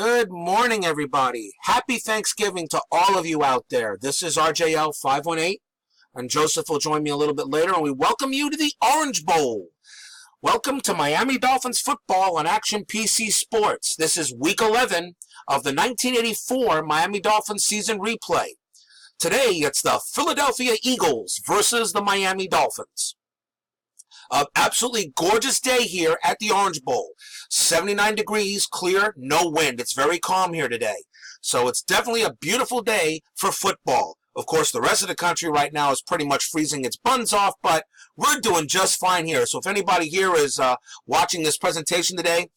Good morning, everybody. Happy Thanksgiving to all of you out there. This is RJL 518, and Joseph will join me a little bit later, and we welcome you to the Orange Bowl. Welcome to Miami Dolphins football on Action PC Sports. This is Week 11 of the 1984 Miami Dolphins season replay. Today, it's the Philadelphia Eagles versus the Miami Dolphins. An absolutely gorgeous day here at the Orange Bowl. 79 degrees, clear, no wind. It's very calm here today. So it's definitely a beautiful day for football. Of course, the rest of the country right now is pretty much freezing its buns off, but we're doing just fine here. So if anybody here is watching this presentation today,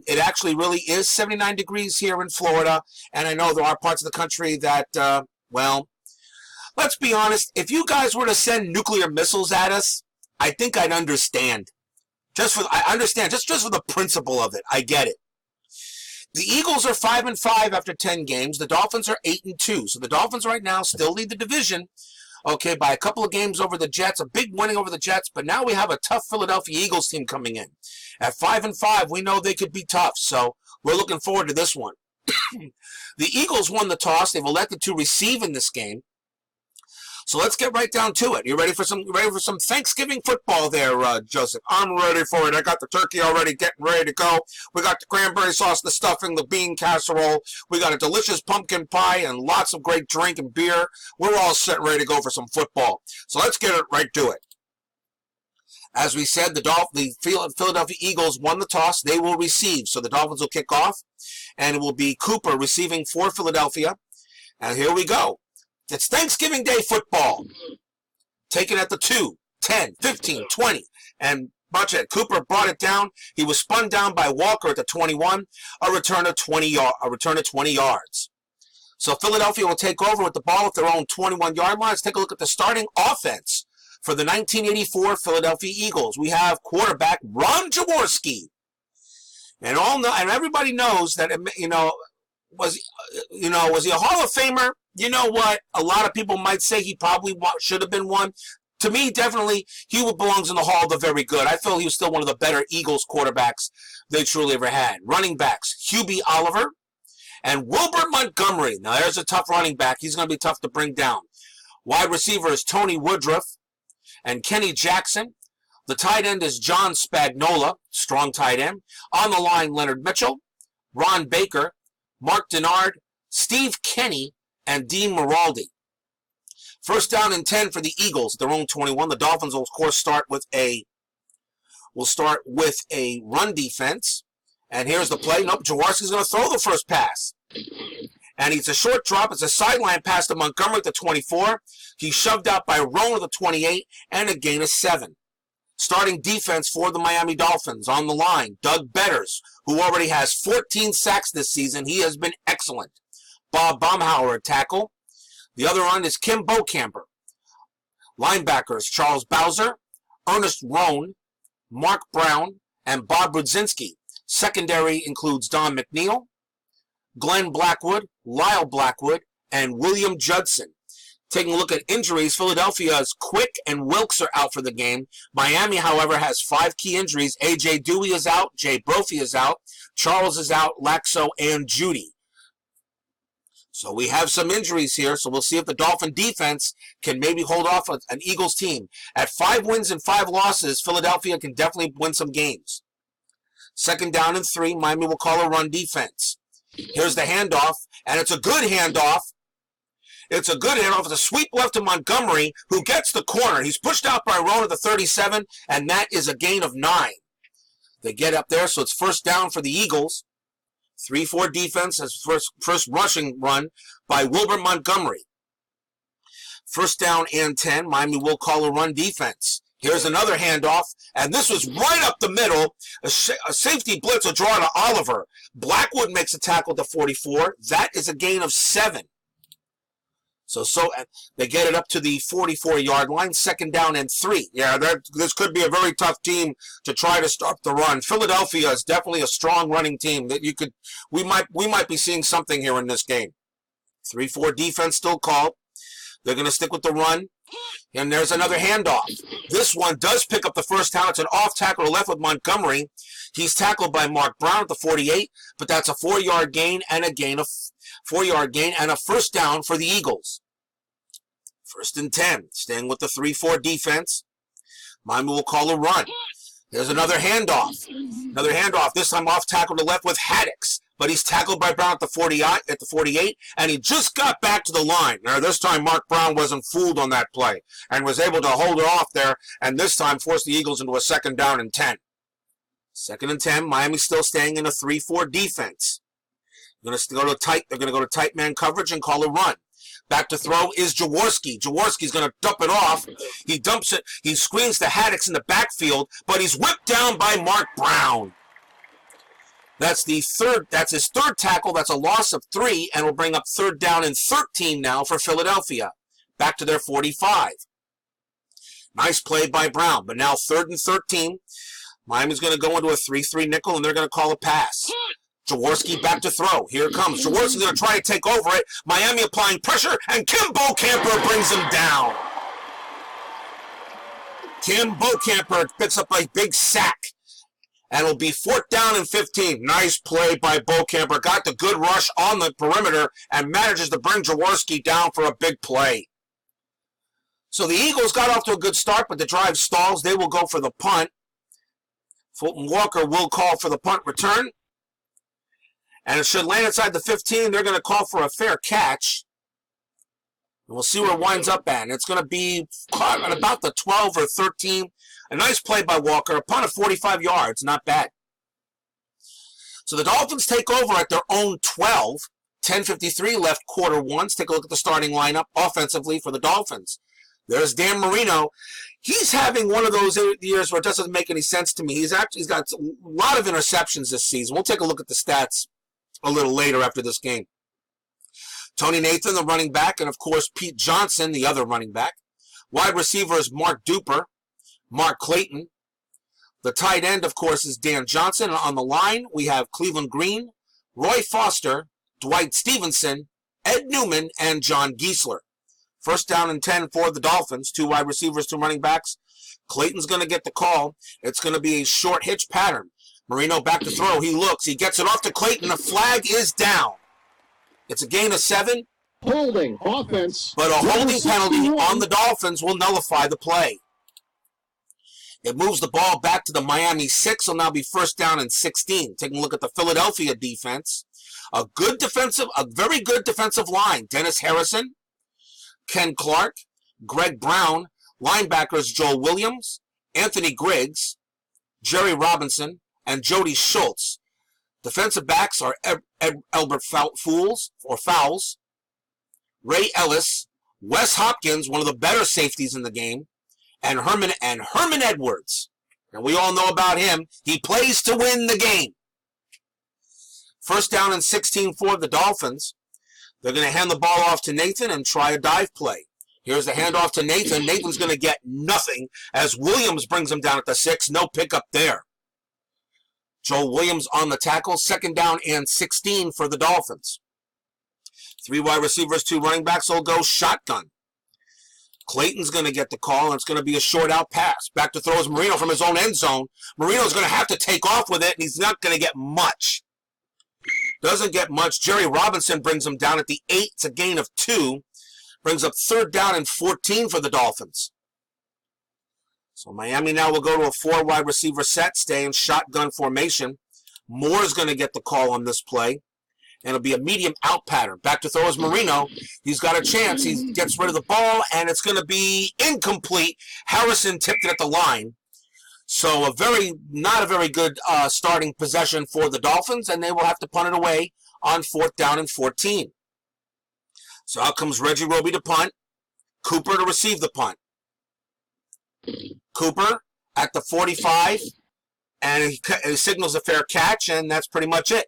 it actually really is 79 degrees here in Florida. And I know there are parts of the country that, well, let's be honest. If you guys were to send nuclear missiles at us, I think I'd understand. I understand just for the principle of it. I get it. The Eagles are 5-5 after 10 games. The Dolphins are 8-2. So the Dolphins right now still lead the division, okay, by a couple of games over the Jets, a big winning over the Jets. But now we have a tough Philadelphia Eagles team coming in. At 5-5, we know they could be tough. So we're looking forward to this one. The Eagles won the toss. They've elected to receive in this game. So let's get right down to it. You ready for some Thanksgiving football there, Joseph? I'm ready for it. I got the turkey already getting ready to go. We got the cranberry sauce, the stuffing, the bean casserole. We got a delicious pumpkin pie and lots of great drink and beer. We're all set ready to go for some football. So let's get it right to it. As we said, the Philadelphia Eagles won the toss. They will receive. So the Dolphins will kick off, and it will be Cooper receiving for Philadelphia. And here we go. It's Thanksgiving Day football. Taken at the 2, 10, 15, 20. And watch it. Cooper brought it down. He was spun down by Walker at the 21. A return of 20 yards. So Philadelphia will take over with the ball at their own 21-yard line. Let's take a look at the starting offense for the 1984 Philadelphia Eagles. We have quarterback Ron Jaworski. And everybody knows that, was he a Hall of Famer? You know what? A lot of people might say he probably should have been one. To me, definitely, he belongs in the Hall of the Very Good. I feel he was still one of the better Eagles quarterbacks they truly ever had. Running backs, Hubie Oliver and Wilbert Montgomery. Now, there's a tough running back. He's going to be tough to bring down. Wide receiver is Tony Woodruff and Kenny Jackson. The tight end is John Spagnola, strong tight end. On the line, Leonard Mitchell, Ron Baker, Mark Denard, Steve Kenny, and Dean Maraldi. First down and 10 for the Eagles, their own 21. The Dolphins will, of course, start with a run defense. And here's the play. Nope, Jaworski's going to throw the first pass. And it's a short drop. It's a sideline pass to Montgomery at the 24. He's shoved out by Roan at the 28, and a gain of 7. Starting defense for the Miami Dolphins on the line, Doug Betters, who already has 14 sacks this season. He has been excellent. Bob Baumhauer at tackle. The other end is Kim Bocamper. Linebackers, Charles Bowser, Ernest Roan, Mark Brown, and Bob Brudzinski. Secondary includes Don McNeil, Glenn Blackwood, Lyle Blackwood, and William Judson. Taking a look at injuries, Philadelphia's Quick and Wilkes are out for the game. Miami, however, has 5 key injuries. A.J. Dewey is out, Jay Brophy is out, Charles is out, Laxo, and Judy. So we have some injuries here, so we'll see if the Dolphin defense can maybe hold off an Eagles team. At 5 wins and 5 losses, Philadelphia can definitely win some games. Second down and 3, Miami will call a run defense. Here's the handoff, and it's a good handoff. It's a sweep left to Montgomery, who gets the corner. He's pushed out by Roan at the 37, and that is a gain of 9. They get up there, so it's first down for the Eagles. 3-4 defense as first rushing run by Wilbert Montgomery. First down and 10. Miami will call a run defense. Here's another handoff, and this was right up the middle. A safety blitz will draw to Oliver. Blackwood makes a tackle to 44. That is a gain of 7. So they get it up to the 44-yard line, second down and 3. Yeah, this could be a very tough team to try to stop the run. Philadelphia is definitely a strong running team that we might be seeing something here in this game. 3-4 defense still called. They're going to stick with the run. And there's another handoff. This one does pick up the first down. It's an off tackle to left with Montgomery. He's tackled by Mark Brown at the 48, but that's a 4-yard gain and a first down for the Eagles. 1st and 10, staying with the 3-4 defense. Miami will call a run. There's another handoff. This time off tackle to left with Haddix, but he's tackled by Brown at the 48, and he just got back to the line. Now, this time Mark Brown wasn't fooled on that play and was able to hold it off there, and this time forced the Eagles into a 2nd down and 10. 2nd and 10, Miami still staying in a 3-4 defense. They're going to go to tight man coverage and call a run. Back to throw is Jaworski. Jaworski's going to dump it off. He dumps it. He screens to Haddix in the backfield, but he's whipped down by Mark Brown. That's his 3rd tackle. That's a loss of 3, and will bring up 3rd down and 13 now for Philadelphia. Back to their 45. Nice play by Brown, but now 3rd and 13. Miami's going to go into a 3-3 nickel, and they're going to call a pass. Jaworski back to throw. Here it comes. Jaworski's going to try to take over it. Miami applying pressure, and Kim Bokamper brings him down. Kim Bokamper picks up a big sack, and it'll be 4th down and 15. Nice play by Bokamper. Got the good rush on the perimeter and manages to bring Jaworski down for a big play. So the Eagles got off to a good start, but the drive stalls. They will go for the punt. Fulton Walker will call for the punt return. And it should land inside the 15. They're going to call for a fair catch. And we'll see where it winds up at. And it's going to be caught at about the 12 or 13. A nice play by Walker. A punt of 45 yards. Not bad. So the Dolphins take over at their own 12. 10:53 left quarter 1. Let's take a look at the starting lineup offensively for the Dolphins. There's Dan Marino. He's having one of those years where it doesn't make any sense to me. He's got a lot of interceptions this season. We'll take a look at the stats a little later after this game. Tony Nathan, the running back, and of course Pete Johnson, the other running back. Wide receiver is Mark Duper, Mark Clayton. The tight end, of course, is Dan Johnson. And on the line, we have Cleveland Green, Roy Foster, Dwight Stevenson, Ed Newman, and John Giesler. 1st down and 10 for the Dolphins. 2 wide receivers, 2 running backs. Clayton's going to get the call. It's going to be a short hitch pattern. Marino back to throw. He looks. He gets it off to Clayton. The flag is down. It's a gain of 7. Holding offense. But a holding penalty on the Dolphins will nullify the play. It moves the ball back to the Miami 6. Will now be 1st down and 16. Taking a look at the Philadelphia defense. A very good defensive line. Dennis Harrison, Ken Clark, Greg Brown, linebackers Joel Williams, Anthony Griggs, Jerry Robinson, and Jody Schultz. Defensive backs are Albert Fowles, Ray Ellis, Wes Hopkins, one of the better safeties in the game, and Herman Edwards. And we all know about him. He plays to win the game. 1st down and 16 for the Dolphins. They're going to hand the ball off to Nathan and try a dive play. Here's the handoff to Nathan. Nathan's going to get nothing as Williams brings him down at the 6. No pickup there. Joel Williams on the tackle. 2nd down and 16 for the Dolphins. 3 wide receivers, 2 running backs will go shotgun. Clayton's going to get the call, and it's going to be a short out pass. Back to throw is Marino from his own end zone. Marino's going to have to take off with it, and he's not going to get much. Doesn't get much. Jerry Robinson brings him down at the 8. It's a gain of 2. Brings up 3rd down and 14 for the Dolphins. So Miami now will go to a 4 wide receiver set, stay in shotgun formation. Moore's going to get the call on this play. And it'll be a medium out pattern. Back to throw is Marino. He's got a chance. He gets rid of the ball, and it's going to be incomplete. Harrison tipped it at the line. So not a very good starting possession for the Dolphins, and they will have to punt it away on 4th down and 14. So out comes Reggie Roby to punt. Cooper to receive the punt. Cooper at the 45, and he signals a fair catch, and that's pretty much it.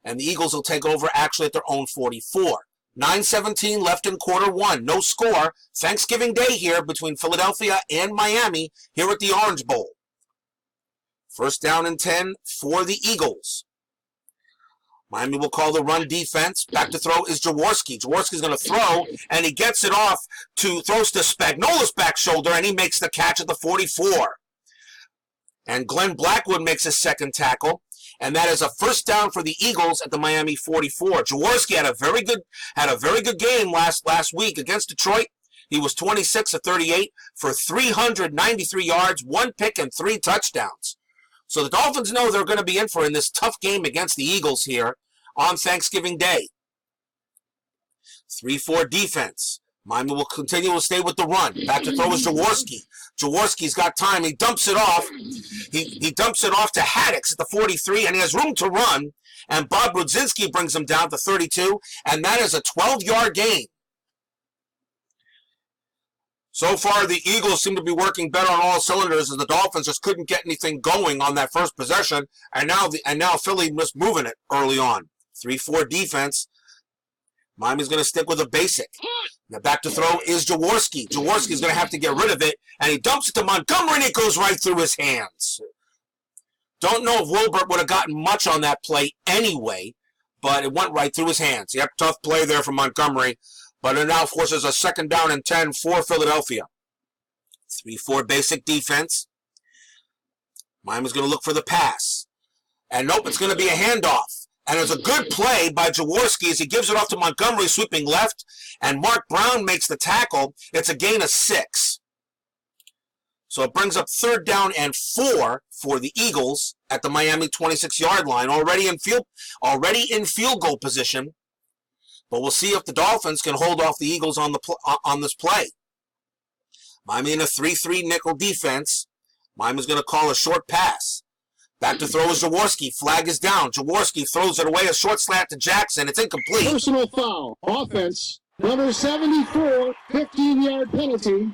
And the Eagles will take over actually at their own 44. 9:17 left in quarter 1. No score. Thanksgiving Day here between Philadelphia and Miami here at the Orange Bowl. 1st down and 10 for the Eagles. Miami will call the run defense. Back to throw is Jaworski. Jaworski's going to throw, and he gets it off throws to Spagnola's back shoulder, and he makes the catch at the 44. And Glenn Blackwood makes his second tackle, and that is a first down for the Eagles at the Miami 44. Jaworski had a very good game last week against Detroit. He was 26 of 38 for 393 yards, 1 pick, and 3 touchdowns. So the Dolphins know they're going to be in for in this tough game against the Eagles here on Thanksgiving Day. 3-4 defense. Miami will continue to stay with the run. Back to throw is Jaworski. Jaworski's got time. He dumps it off. He dumps it off to Haddix at the 43, and he has room to run. And Bob Brudzinski brings him down to 32, and that is a 12-yard gain. So far, the Eagles seem to be working better on all cylinders as the Dolphins just couldn't get anything going on that first possession, and now Philly was moving it early on. 3-4 defense. Miami's going to stick with a basic. Now back to throw is Jaworski. Jaworski's going to have to get rid of it, and he dumps it to Montgomery, and it goes right through his hands. Don't know if Wilbert would have gotten much on that play anyway, but it went right through his hands. Yep, tough play there from Montgomery. But it now forces a second down and 10 for Philadelphia. 3-4 basic defense. Miami's going to look for the pass. And nope, it's going to be a handoff. And it's a good play by Jaworski as he gives it off to Montgomery, sweeping left. And Mark Brown makes the tackle. It's a gain of 6. So it brings up third down and 4 for the Eagles at the Miami 26-yard line, already in field goal position. But we'll see if the Dolphins can hold off the Eagles on this play. Miami in a 3-3 nickel defense. Miami's going to call a short pass. Back to throw is Jaworski. Flag is down. Jaworski throws it away, a short slant to Jackson. It's incomplete. Personal foul. Offense. Number 74, 15-yard penalty.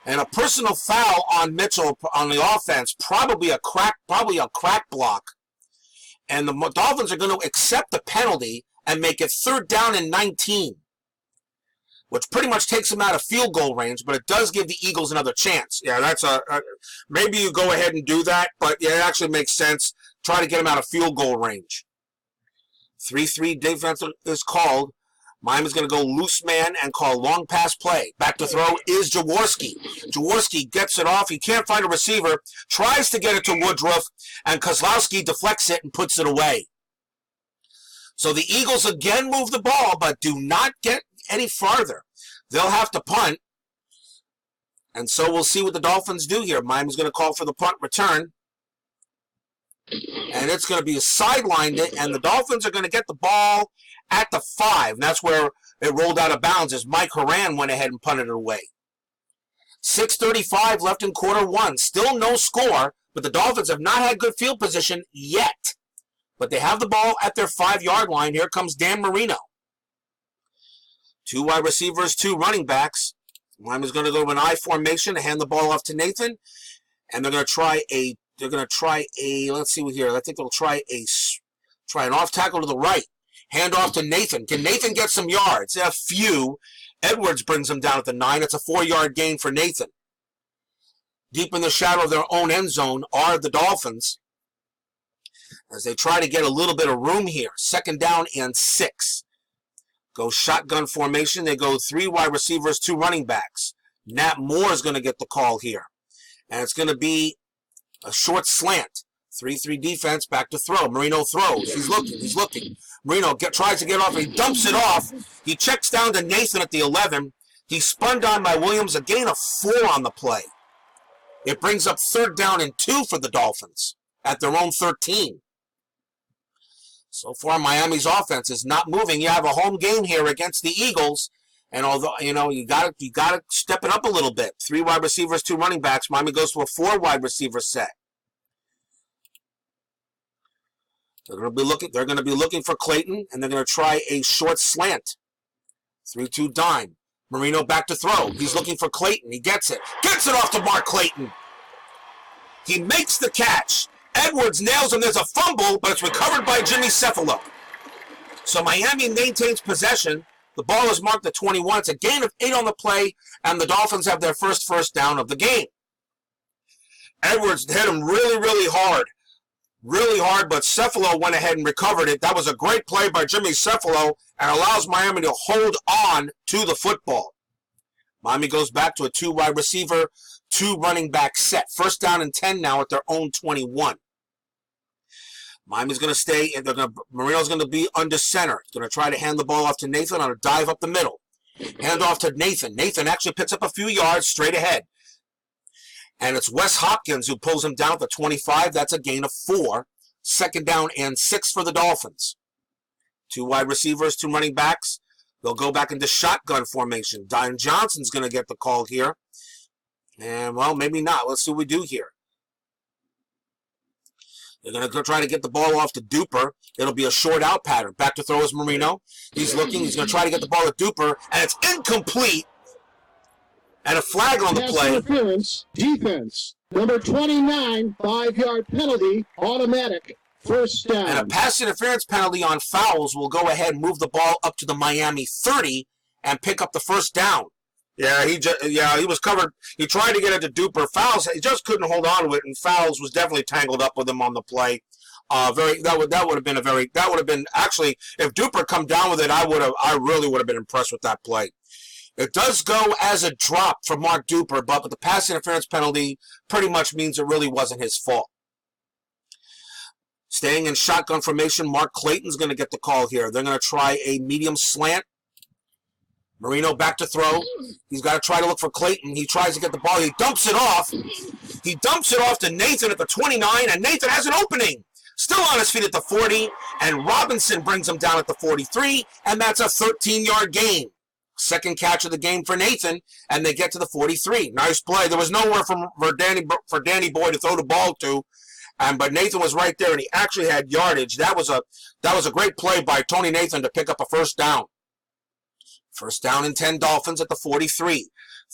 And a personal foul on Mitchell on the offense. Probably a crack block. And the Dolphins are going to accept the penalty and make it third down and 19, which pretty much takes them out of field goal range, but it does give the Eagles another chance. Yeah, that's maybe you go ahead and do that, but yeah, it actually makes sense. Try to get them out of field goal range. 3-3 defense is called. Miami's going to go loose man and call long pass play. Back to throw is Jaworski. Jaworski gets it off. He can't find a receiver, tries to get it to Woodruff, and Kozlowski deflects it and puts it away. So the Eagles again move the ball, but do not get any farther. They'll have to punt. And so we'll see what the Dolphins do here. Miami's going to call for the punt return. And it's going to be a sidelined, and the Dolphins are going to get the ball at the 5. And that's where it rolled out of bounds as Mike Horan went ahead and punted it away. 6:35 left in quarter 1. Still no score, but the Dolphins have not had good field position yet. But they have the ball at their 5-yard line. Here comes Dan Marino. 2 wide receivers, 2 running backs. Miami's going to go to an I formation to hand the ball off to Nathan. And they're going to try a, let's see here. I think they'll try an off tackle to the right. Hand off to Nathan. Can Nathan get some yards? A few. Edwards brings him down at the 9. It's a 4-yard gain for Nathan. Deep in the shadow of their own end zone are the Dolphins, as they try to get a little bit of room here. Second down and 6. Go shotgun formation. They go 3 wide receivers, 2 running backs. Nat Moore is going to get the call here. And it's going to be a short slant. 3-3 defense, back to throw. Marino throws. He's looking. Marino tries to get off. He dumps it off. He checks down to Nathan at the 11. He's spun down by Williams. A gain of 4 on the play. It brings up third down and 2 for the Dolphins at their own 13. So far, Miami's offense is not moving. You have a home game here against the Eagles, and although you got to step it up a little bit. 3 wide receivers, 2 running backs. Miami goes to a 4 wide receiver set. They're going to be looking for Clayton, and they're going to try a short slant. 3-2 dime. Marino back to throw. He's looking for Clayton. He gets it. Gets it off to Mark Clayton. He makes the catch. Edwards nails him. There's a fumble, but it's recovered by Jimmy Cefalo. So Miami maintains possession. The ball is marked at 21. It's a gain of 8 on the play, and the Dolphins have their first down of the game. Edwards hit him really, really hard. really hard, but Cephalo went ahead and recovered it. That was a great play by Jimmy Cephalo and allows Miami to hold on to the football. Miami goes back to a 2 wide receiver, 2 running back set. First down and 10 now at their own 21. Miami's going to stay, and Marino's going to be under center. He's going to try to hand the ball off to Nathan on a dive up the middle. Hand off to Nathan. Nathan actually picks up a few yards straight ahead. And it's Wes Hopkins who pulls him down at the 25. That's a gain of 4. Second down and 6 for the Dolphins. 2 wide receivers, 2 running backs. They'll go back into shotgun formation. Dion Johnson's going to get the call here. And, well, maybe not. Let's see what we do here. They're going to try to get the ball off to Duper. It'll be a short out pattern. Back to throw is Marino. He's looking. He's going to try to get the ball to Duper. And it's incomplete. And a flag on the play. Interference, defense. Number 29, 5-yard penalty, automatic. First down. And a pass interference penalty on fouls will go ahead and move the ball up to the Miami 30 and pick up the first down. Yeah, he was covered. He tried to get it to Duper. Fouls, he just couldn't hold on to it, and Fouls was definitely tangled up with him on the play. That would have been actually, if Duper come down with it, I really would have been impressed with that play. It does go as a drop for Mark Duper, but the pass interference penalty pretty much means it really wasn't his fault. Staying in shotgun formation, Mark Clayton's going to get the call here. They're going to try a medium slant. Marino back to throw. He's got to try to look for Clayton. He tries to get the ball. He dumps it off. He dumps it off to Nathan at the 29, and Nathan has an opening. Still on his feet at the 40, and Robinson brings him down at the 43, and that's a 13-yard gain. Second catch of the game for Nathan, and they get to the 43. Nice play. There was nowhere for Danny Boy to throw the ball to, but Nathan was right there, and he actually had yardage. That was a great play by Tony Nathan to pick up a first down. First down and 10 Dolphins at the 43.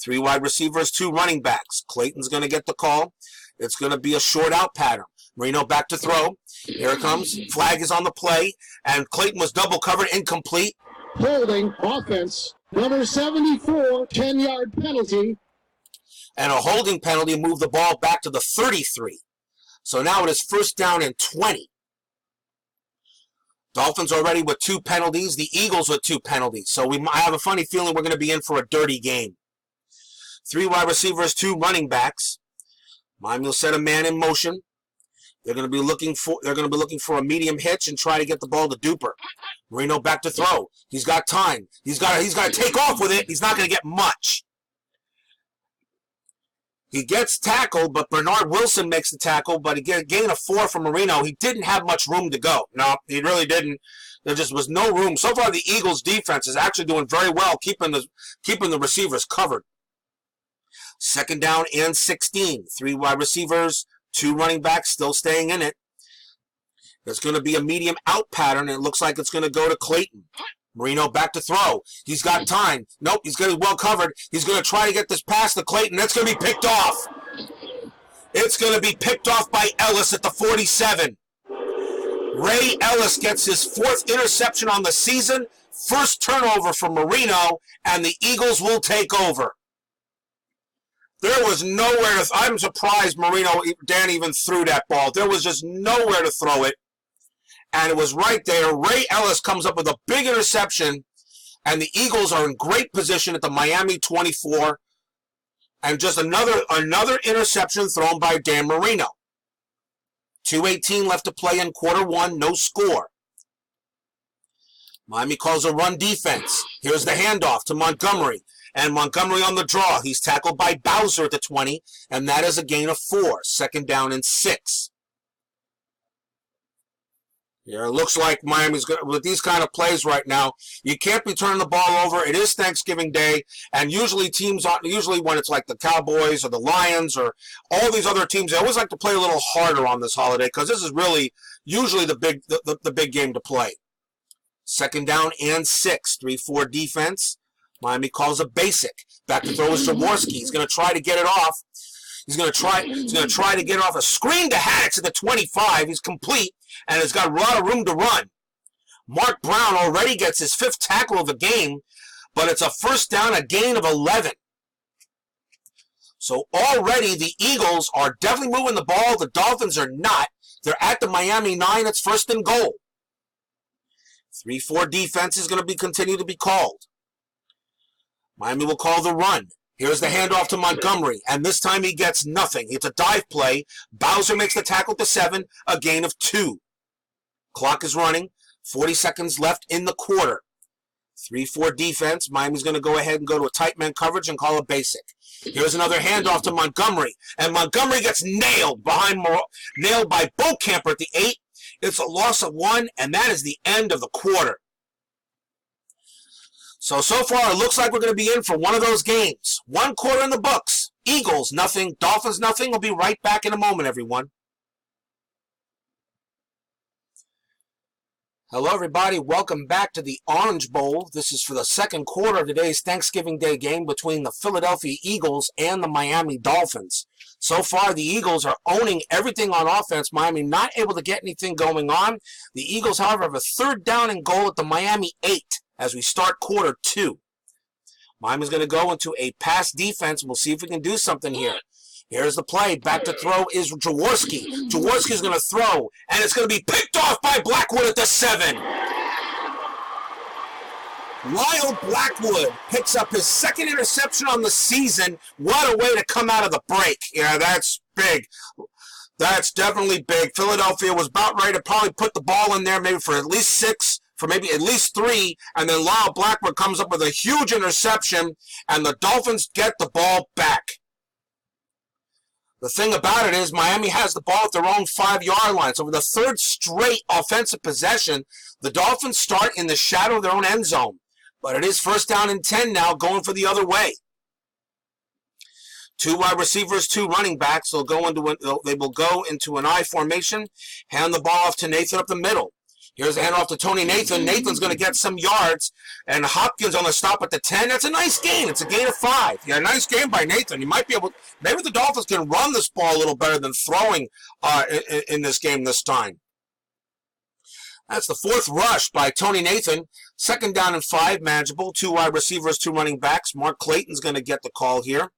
3 wide receivers, 2 running backs. Clayton's going to get the call. It's going to be a short out pattern. Marino back to throw. Here it comes. Flag is on the play, and Clayton was double covered, incomplete. Holding offense. Number 74, 10-yard penalty. And a holding penalty moved the ball back to the 33. So now it is first down and 20. Dolphins already with 2 penalties. The Eagles with 2 penalties. So I have a funny feeling we're going to be in for a dirty game. 3 wide receivers, 2 running backs. Miami will set a man in motion. They're going to be looking for a medium hitch and try to get the ball to Duper. Marino back to throw. He's got time. He's got to take off with it. He's not going to get much. He gets tackled, but Bernard Wilson makes the tackle, but he get a gain of 4 from Marino. He didn't have much room to go. No, he really didn't. There just was no room. So far, the Eagles' defense is actually doing very well, keeping the receivers covered. Second down and 16. 3 wide receivers, 2 running backs still staying in it. There's going to be a medium out pattern, and it looks like it's going to go to Clayton. Marino back to throw. He's got time. Nope, he's going to be well covered. He's going to try to get this pass to Clayton. That's going to be picked off. It's going to be picked off by Ellis at the 47. Ray Ellis gets his 4th interception on the season. First turnover for Marino, and the Eagles will take over. There was nowhere to... I'm surprised Dan even threw that ball. There was just nowhere to throw it. And it was right there. Ray Ellis comes up with a big interception, and the Eagles are in great position at the Miami 24. And just another interception thrown by Dan Marino. 2:18 left to play in quarter 1, no score. Miami calls a run defense. Here's the handoff to Montgomery. And Montgomery on the draw. He's tackled by Bowser at the 20, and that is a gain of 4. Second down and 6. Yeah, it looks like Miami's going with these kind of plays right now. You can't be turning the ball over. It is Thanksgiving Day, and usually when it's like the Cowboys or the Lions or all these other teams, they always like to play a little harder on this holiday because this is really usually the big game to play. Second down and 6. 3-4 defense. Miami calls a basic. Back to throw is Jaworski. He's going to try to get it off. He's going to try to get off a screen to Haddix at the 25. He's complete and has got a lot of room to run. Mark Brown already gets his 5th tackle of the game, but it's a first down, a gain of 11. So already the Eagles are definitely moving the ball. The Dolphins are not. They're at the Miami 9. It's first and goal. 3-4 defense is going to continue to be called. Miami will call the run. Here's the handoff to Montgomery, and this time he gets nothing. It's a dive play. Bowser makes the tackle to 7, a gain of 2. Clock is running. 40 seconds left in the quarter. 3-4 defense. Miami's going to go ahead and go to a tight man coverage and call a basic. Here's another handoff to Montgomery, and Montgomery gets nailed by Bokamper at the 8. It's a loss of 1, and that is the end of the quarter. So far, it looks like we're going to be in for one of those games. 1 quarter in the books. Eagles, nothing. Dolphins, nothing. We'll be right back in a moment, everyone. Hello, everybody. Welcome back to the Orange Bowl. This is for the second quarter of today's Thanksgiving Day game between the Philadelphia Eagles and the Miami Dolphins. So far, the Eagles are owning everything on offense. Miami not able to get anything going on. The Eagles, however, have a third down and goal at the Miami 8 as we start quarter 2. Miami's going to go into a pass defense. We'll see if we can do something here. Here's the play. Back to throw is Jaworski. Jaworski's going to throw, and it's going to be picked off by Blackwood at the 7. Lyle Blackwood picks up his second interception on the season. What a way to come out of the break. Yeah, that's big. That's definitely big. Philadelphia was about ready to probably put the ball in there maybe for at least 6, for maybe at least 3, and then Lyle Blackwood comes up with a huge interception, and the Dolphins get the ball back. The thing about it is Miami has the ball at their own 5-yard line. So for the third straight offensive possession, the Dolphins start in the shadow of their own end zone. But it is first down and 10 now, going for the other way. 2 wide receivers, 2 running backs. They will go into an I formation, hand the ball off to Nathan up the middle. Here's the handoff to Tony Nathan. Nathan's going to get some yards, and Hopkins on the stop at the 10. That's a nice gain. It's a gain of 5. Yeah, nice game by Nathan. You might be able. Maybe the Dolphins can run this ball a little better than throwing in this game this time. That's the 4th rush by Tony Nathan. Second down and 5, manageable. 2 wide receivers, 2 running backs. Mark Clayton's going to get the call here.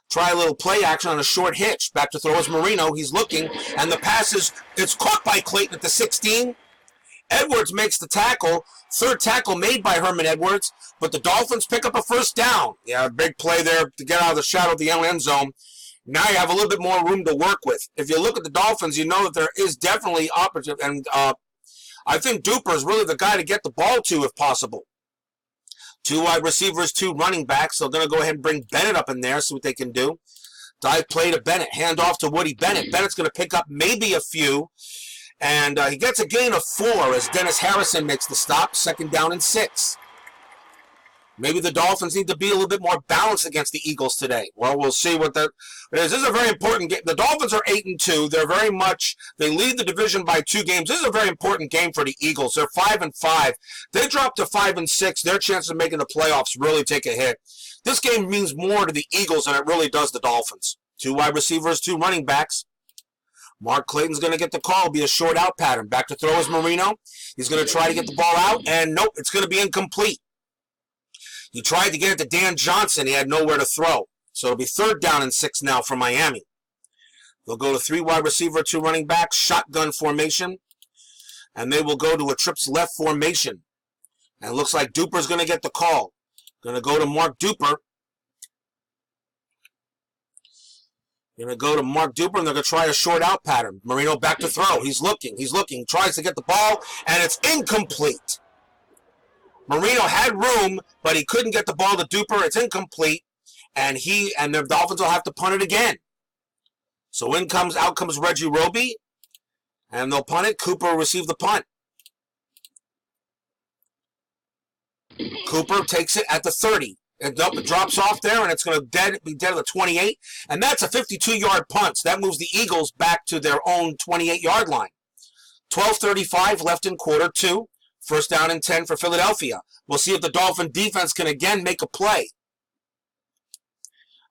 Try a little play action on a short hitch. Back to throw is Marino. He's looking, and the pass it's caught by Clayton at the 16. Edwards makes the tackle. 3rd tackle made by Herman Edwards, but the Dolphins pick up a first down. Yeah, big play there to get out of the shadow of the end zone. Now you have a little bit more room to work with. If you look at the Dolphins, you know that there is definitely opportunity, and I think Duper is really the guy to get the ball to if possible. 2 wide receivers, 2 running backs. They're going to go ahead and bring Bennett up in there, see what they can do. Dive play to Bennett. Hand off to Woody Bennett. Bennett's going to pick up maybe a few. And he gets a gain of 4 as Dennis Harrison makes the stop. Second down and 6. Maybe the Dolphins need to be a little bit more balanced against the Eagles today. Well, we'll see what that is. This is a very important game. The Dolphins are 8-2. They lead the division by 2 games. This is a very important game for the Eagles. They're 5-5. They drop to 5-6. Their chances of making the playoffs really take a hit. This game means more to the Eagles than it really does the Dolphins. 2 wide receivers, 2 running backs. Mark Clayton's going to get the call. It'll be a short out pattern. Back to throw is Marino. He's going to try to get the ball out, and nope, it's going to be incomplete. He tried to get it to Dan Johnson. He had nowhere to throw. So it'll be 3rd down and 6 now for Miami. They'll go to 3 wide receiver, 2 running backs, shotgun formation, and they will go to a trips left formation. And it looks like Duper's going to get the call. Going to go to Mark Duper. Going to go to Mark Duper, and they're going to try a short out pattern. Marino back to throw. He's looking, tries to get the ball, and it's incomplete. Marino had room, but he couldn't get the ball to Duper. It's incomplete, and the Dolphins will have to punt it again. So out comes Reggie Roby, and they'll punt it. Cooper will receive the punt. Cooper takes it at the 30. It drops off there, and it's going to be dead at the 28. And that's a 52-yard punt. So that moves the Eagles back to their own 28-yard line. 12:35 left in quarter 2. First down and 10 for Philadelphia. We'll see if the Dolphin defense can again make a play.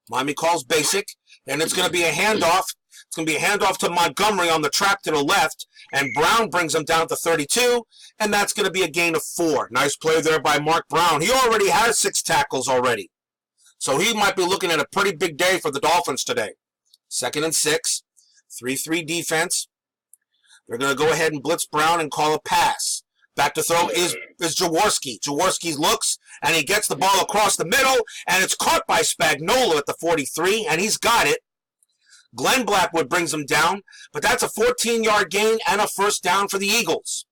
Miami calls basic, and it's going to be a handoff. It's going to be a handoff to Montgomery on the track to the left, and Brown brings him down to 32, and that's going to be a gain of 4. Nice play there by Mark Brown. He already has 6 tackles already. So he might be looking at a pretty big day for the Dolphins today. 2nd and 6, 3-3 defense. They're going to go ahead and blitz Brown and call a pass. Back to throw is Jaworski. Jaworski looks, and he gets the ball across the middle, and it's caught by Spagnola at the 43, and he's got it. Glenn Blackwood brings him down, but that's a 14-yard gain and a first down for the Eagles.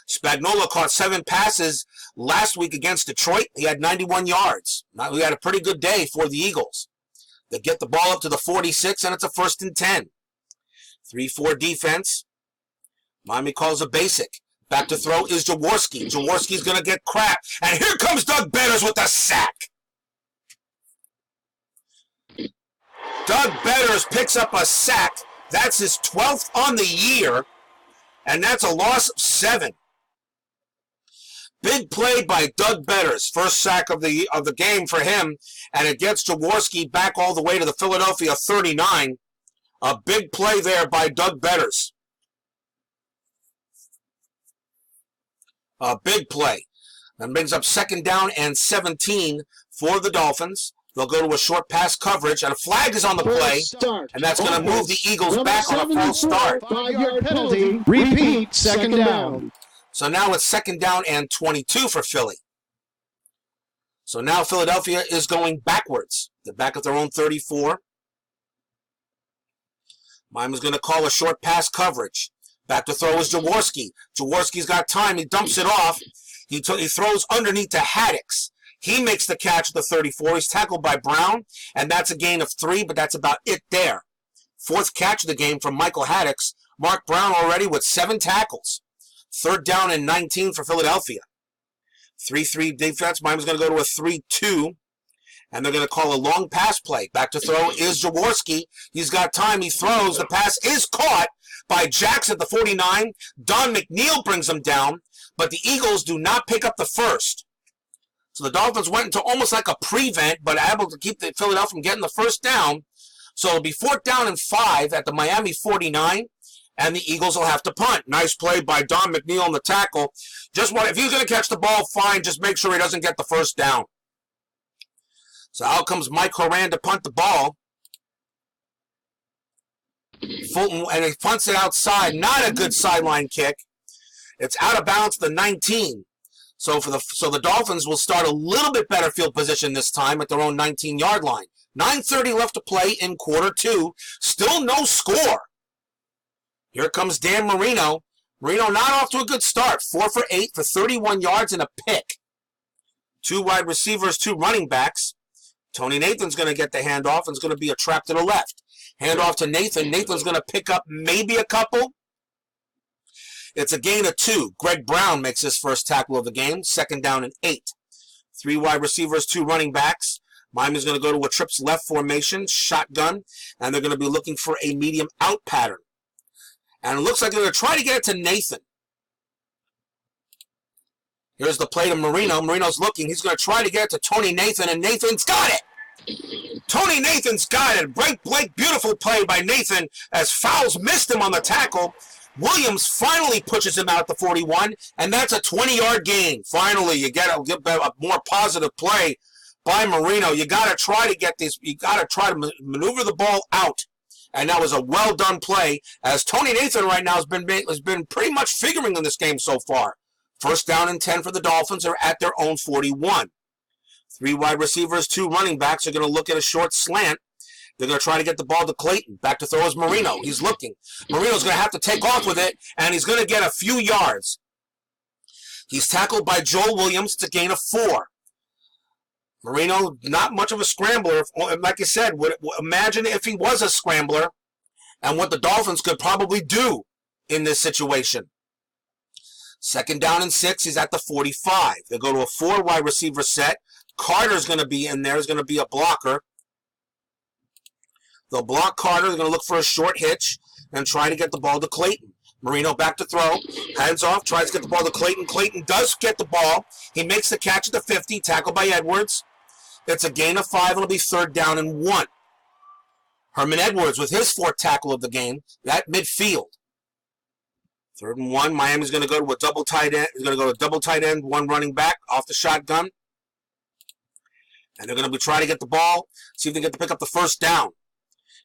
Spagnola caught 7 passes last week against Detroit. He had 91 yards. We had a pretty good day for the Eagles. They get the ball up to the 46, and it's a 1st and 10. 3-4 defense. Miami calls a basic. Back to throw is Jaworski. Jaworski's going to get crap. And here comes Doug Betters with a sack. Doug Betters picks up a sack. That's his 12th on the year. And that's a loss of 7. Big play by Doug Betters. First sack of the game for him. And it gets Jaworski back all the way to the Philadelphia 39. A big play there by Doug Betters. A big play. That brings up 2nd down and 17 for the Dolphins. They'll go to a short pass coverage, and a flag is on the play, and that's going to move the Eagles back on a false start. 5-yard penalty. Repeat, 2nd down. So now it's 2nd down and 22 for Philly. So now Philadelphia is going backwards. They're back at their own 34. Miami's going to call a short pass coverage. Back to throw is Jaworski. Jaworski's got time. He dumps it off. He throws underneath to Haddix. He makes the catch at the 34. He's tackled by Brown, and that's a gain of 3, but that's about it there. 4th catch of the game from Michael Haddix. Mark Brown already with 7 tackles. 3rd down and 19 for Philadelphia. 3-3 defense. Miami's going to go to a 3-2. And they're going to call a long pass play. Back to throw is Jaworski. He's got time. He throws. The pass is caught by Jax at the 49. Don McNeil brings him down. But the Eagles do not pick up the first. So the Dolphins went into almost like a prevent, but able to keep the Philadelphia from getting the first down. So it'll be 4th down and 5 at the Miami 49. And the Eagles will have to punt. Nice play by Don McNeil on the tackle. If he's going to catch the ball, fine. Just make sure he doesn't get the first down. So out comes Mike Horan to punt the ball. Fulton, and he punts it outside. Not a good sideline kick. It's out of bounds to the 19. So the Dolphins will start a little bit better field position this time at their own 19-yard line. 9:30 left to play in quarter 2. Still no score. Here comes Dan Marino. Marino not off to a good start. 4 for 8 for 31 yards and a pick. 2 wide receivers, 2 running backs. Tony Nathan's going to get the handoff, and it's going to be a trap to the left. Handoff to Nathan. Nathan's going to pick up maybe a couple. It's a gain of 2. Greg Brown makes his first tackle of the game. 2nd down and 8. 3 wide receivers, 2 running backs. Miami's going to go to a trips left formation, shotgun, and they're going to be looking for a medium out pattern. And it looks like they're going to try to get it to Nathan. Here's the play to Marino. Marino's looking. He's going to try to get it to Tony Nathan, and Nathan's got it. Tony Nathan's got it. Blake, beautiful play by Nathan as Fowles missed him on the tackle. Williams finally pushes him out at the 41, and that's a 20-yard gain. Finally, you get a more positive play by Marino. You got to try to get this. You got to try to maneuver the ball out. And that was a well-done play, as Tony Nathan right now has been pretty much figuring in this game so far. 1st down and 10 for the Dolphins are at their own 41. 3 wide receivers, 2 running backs are going to look at a short slant. They're going to try to get the ball to Clayton. Back to throw is Marino. He's looking. Marino's going to have to take off with it, and he's going to get a few yards. He's tackled by Joel Williams. It's a gain of 4. Marino, not much of a scrambler. Like I said, imagine if he was a scrambler and what the Dolphins could probably do in this situation. 2nd down and 6. He's at the 45. They go to a 4 wide receiver set. Carter's going to be in there. He's going to be a blocker. They'll block Carter. They're going to look for a short hitch and try to get the ball to Clayton. Marino back to throw. Hands off. Tries to get the ball to Clayton. Clayton does get the ball. He makes the catch at the 50. Tackled by Edwards. It's a gain of 5. It'll be 3rd down and 1. Herman Edwards with his 4th tackle of the game. That midfield. 3rd and 1. Miami's going to go to a double tight end. He's going to go to a double tight end, 1 running back off the shotgun. And they're going to be trying to get the ball, see if they get to pick up the first down.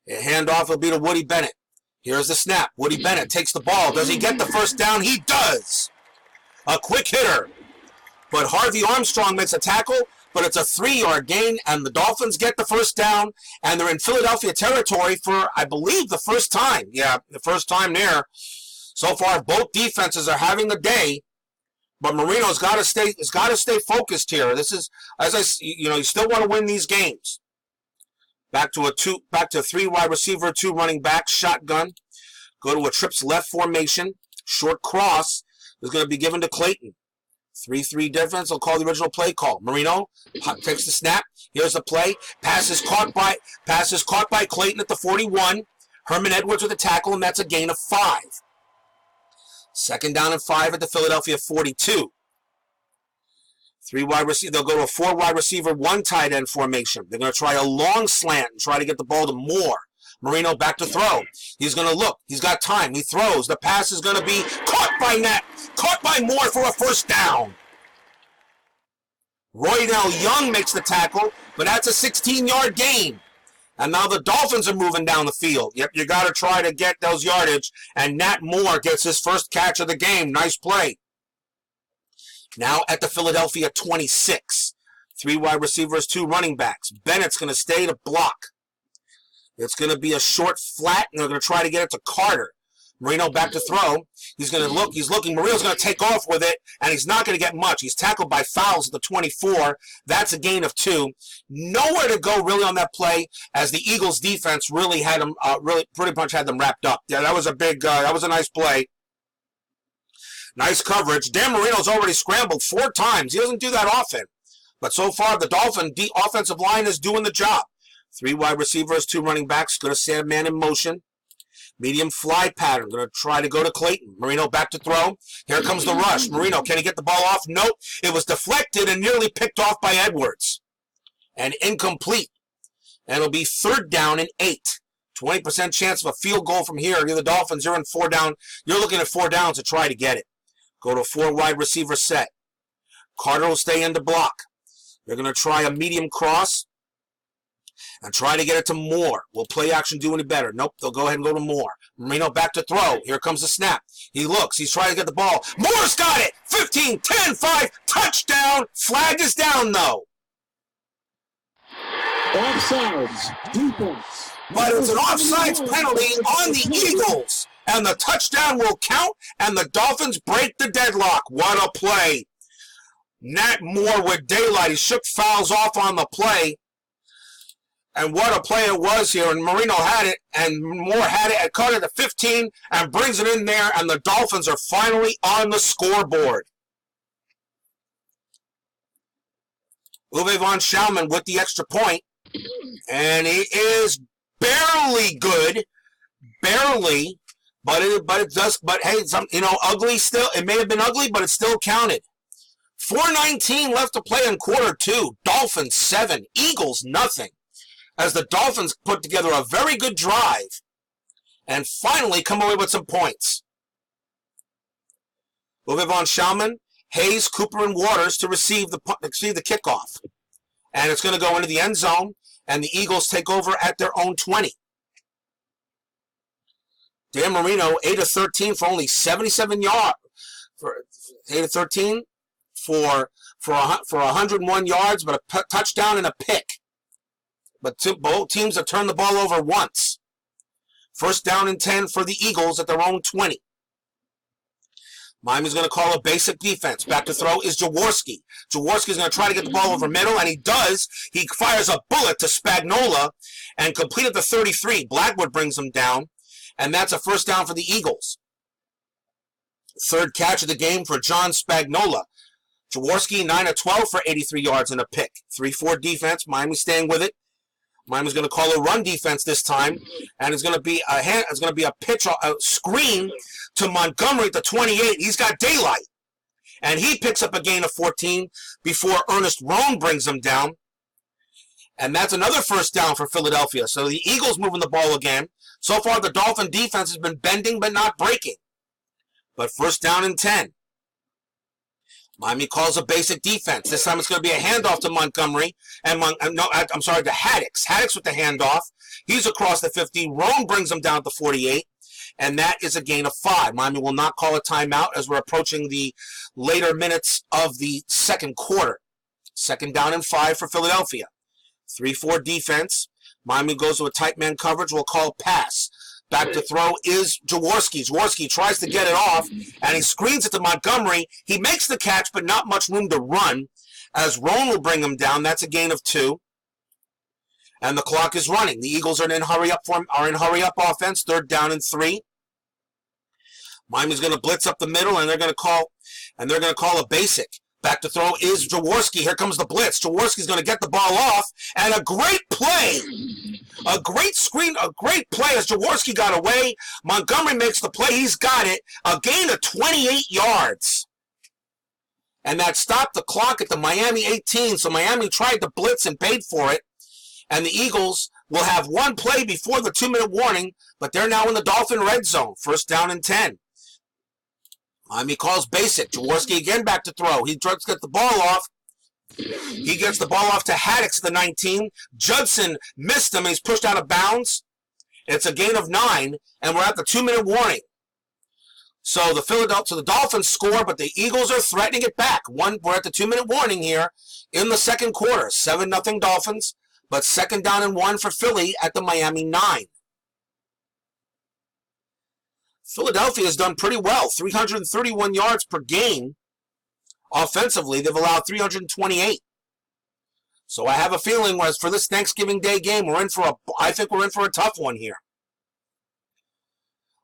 A handoff will be to Woody Bennett. Here's the snap. Woody Bennett takes the ball. Does he get the first down? He does. A quick hitter. But Harvey Armstrong makes a tackle, but it's a 3-yard gain, and the Dolphins get the first down, and they're in Philadelphia territory for, I believe, the first time. Yeah, the first time there. So far, both defenses are having a day, but Marino's got to stay focused here. This is, you still want to win these games. Back to a 3 wide receiver, 2 running back, shotgun. Go to a trips left formation. Short cross is going to be given to Clayton. 3-3 defense. They'll call the original play call. Marino takes the snap. Here's the play. Pass is caught by Clayton at the 41. Herman Edwards with a tackle, and that's a gain of 5. Second down and 5 at the Philadelphia 42. 3 wide receiver. They'll go to a 4 wide receiver, 1 tight end formation. They're going to try a long slant and try to get the ball to Moore. Marino back to throw. He's going to look. He's got time. He throws. The pass is going to be caught by Moore for a first down. Roydell Young makes the tackle, but that's a 16-yard gain. And now the Dolphins are moving down the field. Yep, you got to try to get those yardage. And Nat Moore gets his first catch of the game. Nice play. Now at the Philadelphia 26. 3 wide receivers, 2 running backs. Bennett's going to stay to block. It's going to be a short flat, and they're going to try to get it to Carter. Marino back to throw. He's going to look. He's looking. Marino's going to take off with it, and he's not going to get much. He's tackled by Fowles at the 24. That's a gain of 2. Nowhere to go really on that play, as the Eagles defense really had them, pretty much had them wrapped up. Yeah, that was a big, that was a nice play. Nice coverage. Dan Marino's already scrambled 4 times. He doesn't do that often. But so far, the Dolphin offensive line is doing the job. 3 wide receivers, 2 running backs. Going to set a man in motion. Medium fly pattern. Going to try to go to Clayton. Marino back to throw. Here comes the rush. Marino, can he get the ball off? Nope. It was deflected and nearly picked off by Edwards. And incomplete. And it'll be 3rd down and 8. 20% chance of a field goal from here. You're the Dolphins. You're in 4 down. You're looking at 4 downs to try to get it. Go to a 4 wide receiver set. Carter will stay in the block. They're going to try a medium cross and try to get it to Moore. Will play action do any better? Nope, they'll go ahead and go to Moore. Marino back to throw. Here comes the snap. He looks. He's trying to get the ball. Moore's got it. 15, 10, 5, touchdown. Flag is down, though. Offsides, defense. But it's an offsides penalty on the Eagles. And the touchdown will count, and the Dolphins break the deadlock. What a play. Nat Moore with daylight. He shook Fowles off on the play. And what a play it was here. And Marino had it, and Moore had it, and cut it to 15, and brings it in there, and the Dolphins are finally on the scoreboard. Uwe von Schaumann with the extra point. And it is barely good. Barely. But hey, it's, ugly still. It may have been ugly, but it still counted. 4:19 left to play in quarter 2. Dolphins 7, Eagles nothing. As the Dolphins put together a very good drive and finally come away with some points. Uwe von Schaumann, Hayes, Cooper, and Waters to receive the kickoff. And it's going to go into the end zone, and the Eagles take over at their own 20. Dan Marino, 8 of 13 for only 77 yards. For 8 of 13 for 101 yards, but a touchdown and a pick. But both teams have turned the ball over once. 1st down and 10 for the Eagles at their own 20. Miami's going to call a basic defense. Back to throw is Jaworski. Jaworski's going to try to get the ball over middle, and he does. He fires a bullet to Spagnola and completed the 33. Blackwood brings him down. And that's a 1st down for the Eagles. 3rd catch of the game for John Spagnola. Jaworski, 9 of 12 for 83 yards and a pick. 3-4 defense. Miami staying with it. Miami's going to call a run defense this time, and it's going to be a pitch, a screen to Montgomery at the 28. He's got daylight, and he picks up a gain of 14 before Ernest Roan brings him down. And that's another 1st down for Philadelphia. So the Eagles moving the ball again. So far, the Dolphin defense has been bending but not breaking. But 1st down and 10. Miami calls a basic defense. This time it's going to be a handoff to Montgomery. To Haddix. Haddix with the handoff. He's across the 50. Roan brings him down to 48. And that is a gain of 5. Miami will not call a timeout as we're approaching the later minutes of the second quarter. Second down and 5 for Philadelphia. 3-4 defense. Miami goes to a tight man coverage. We'll call pass. Back to throw is Jaworski. Jaworski tries to get it off, and he screens it to Montgomery. He makes the catch, but not much room to run, as Roan will bring him down. That's a gain of 2. And the clock is running. The Eagles are in hurry up offense. 3rd down and 3. Miami's going to blitz up the middle, and they're going to call a basic. Back to throw is Jaworski. Here comes the blitz. Jaworski's going to get the ball off, and a great play. A great screen, a great play as Jaworski got away. Montgomery makes the play. He's got it. A gain of 28 yards. And that stopped the clock at the Miami 18. So Miami tried to blitz and paid for it. And the Eagles will have one play before the 2-minute warning, but they're now in the Dolphin red zone. 1st down and 10. Miami calls basic. Jaworski again back to throw. He tries to get the ball off. He gets the ball off to Haddix at the 19. Judson missed him. He's pushed out of bounds. It's a gain of 9, and we're at the 2-minute warning. So the Dolphins score, but the Eagles are threatening it back. We're at the 2-minute warning here in the second quarter. 7-0 Dolphins, but 2nd down and 1 for Philly at the Miami 9. Philadelphia has done pretty well, 331 yards per game. Offensively, they've allowed 328. So I have a feeling, whereas for this Thanksgiving Day game, I think we're in for a tough one here.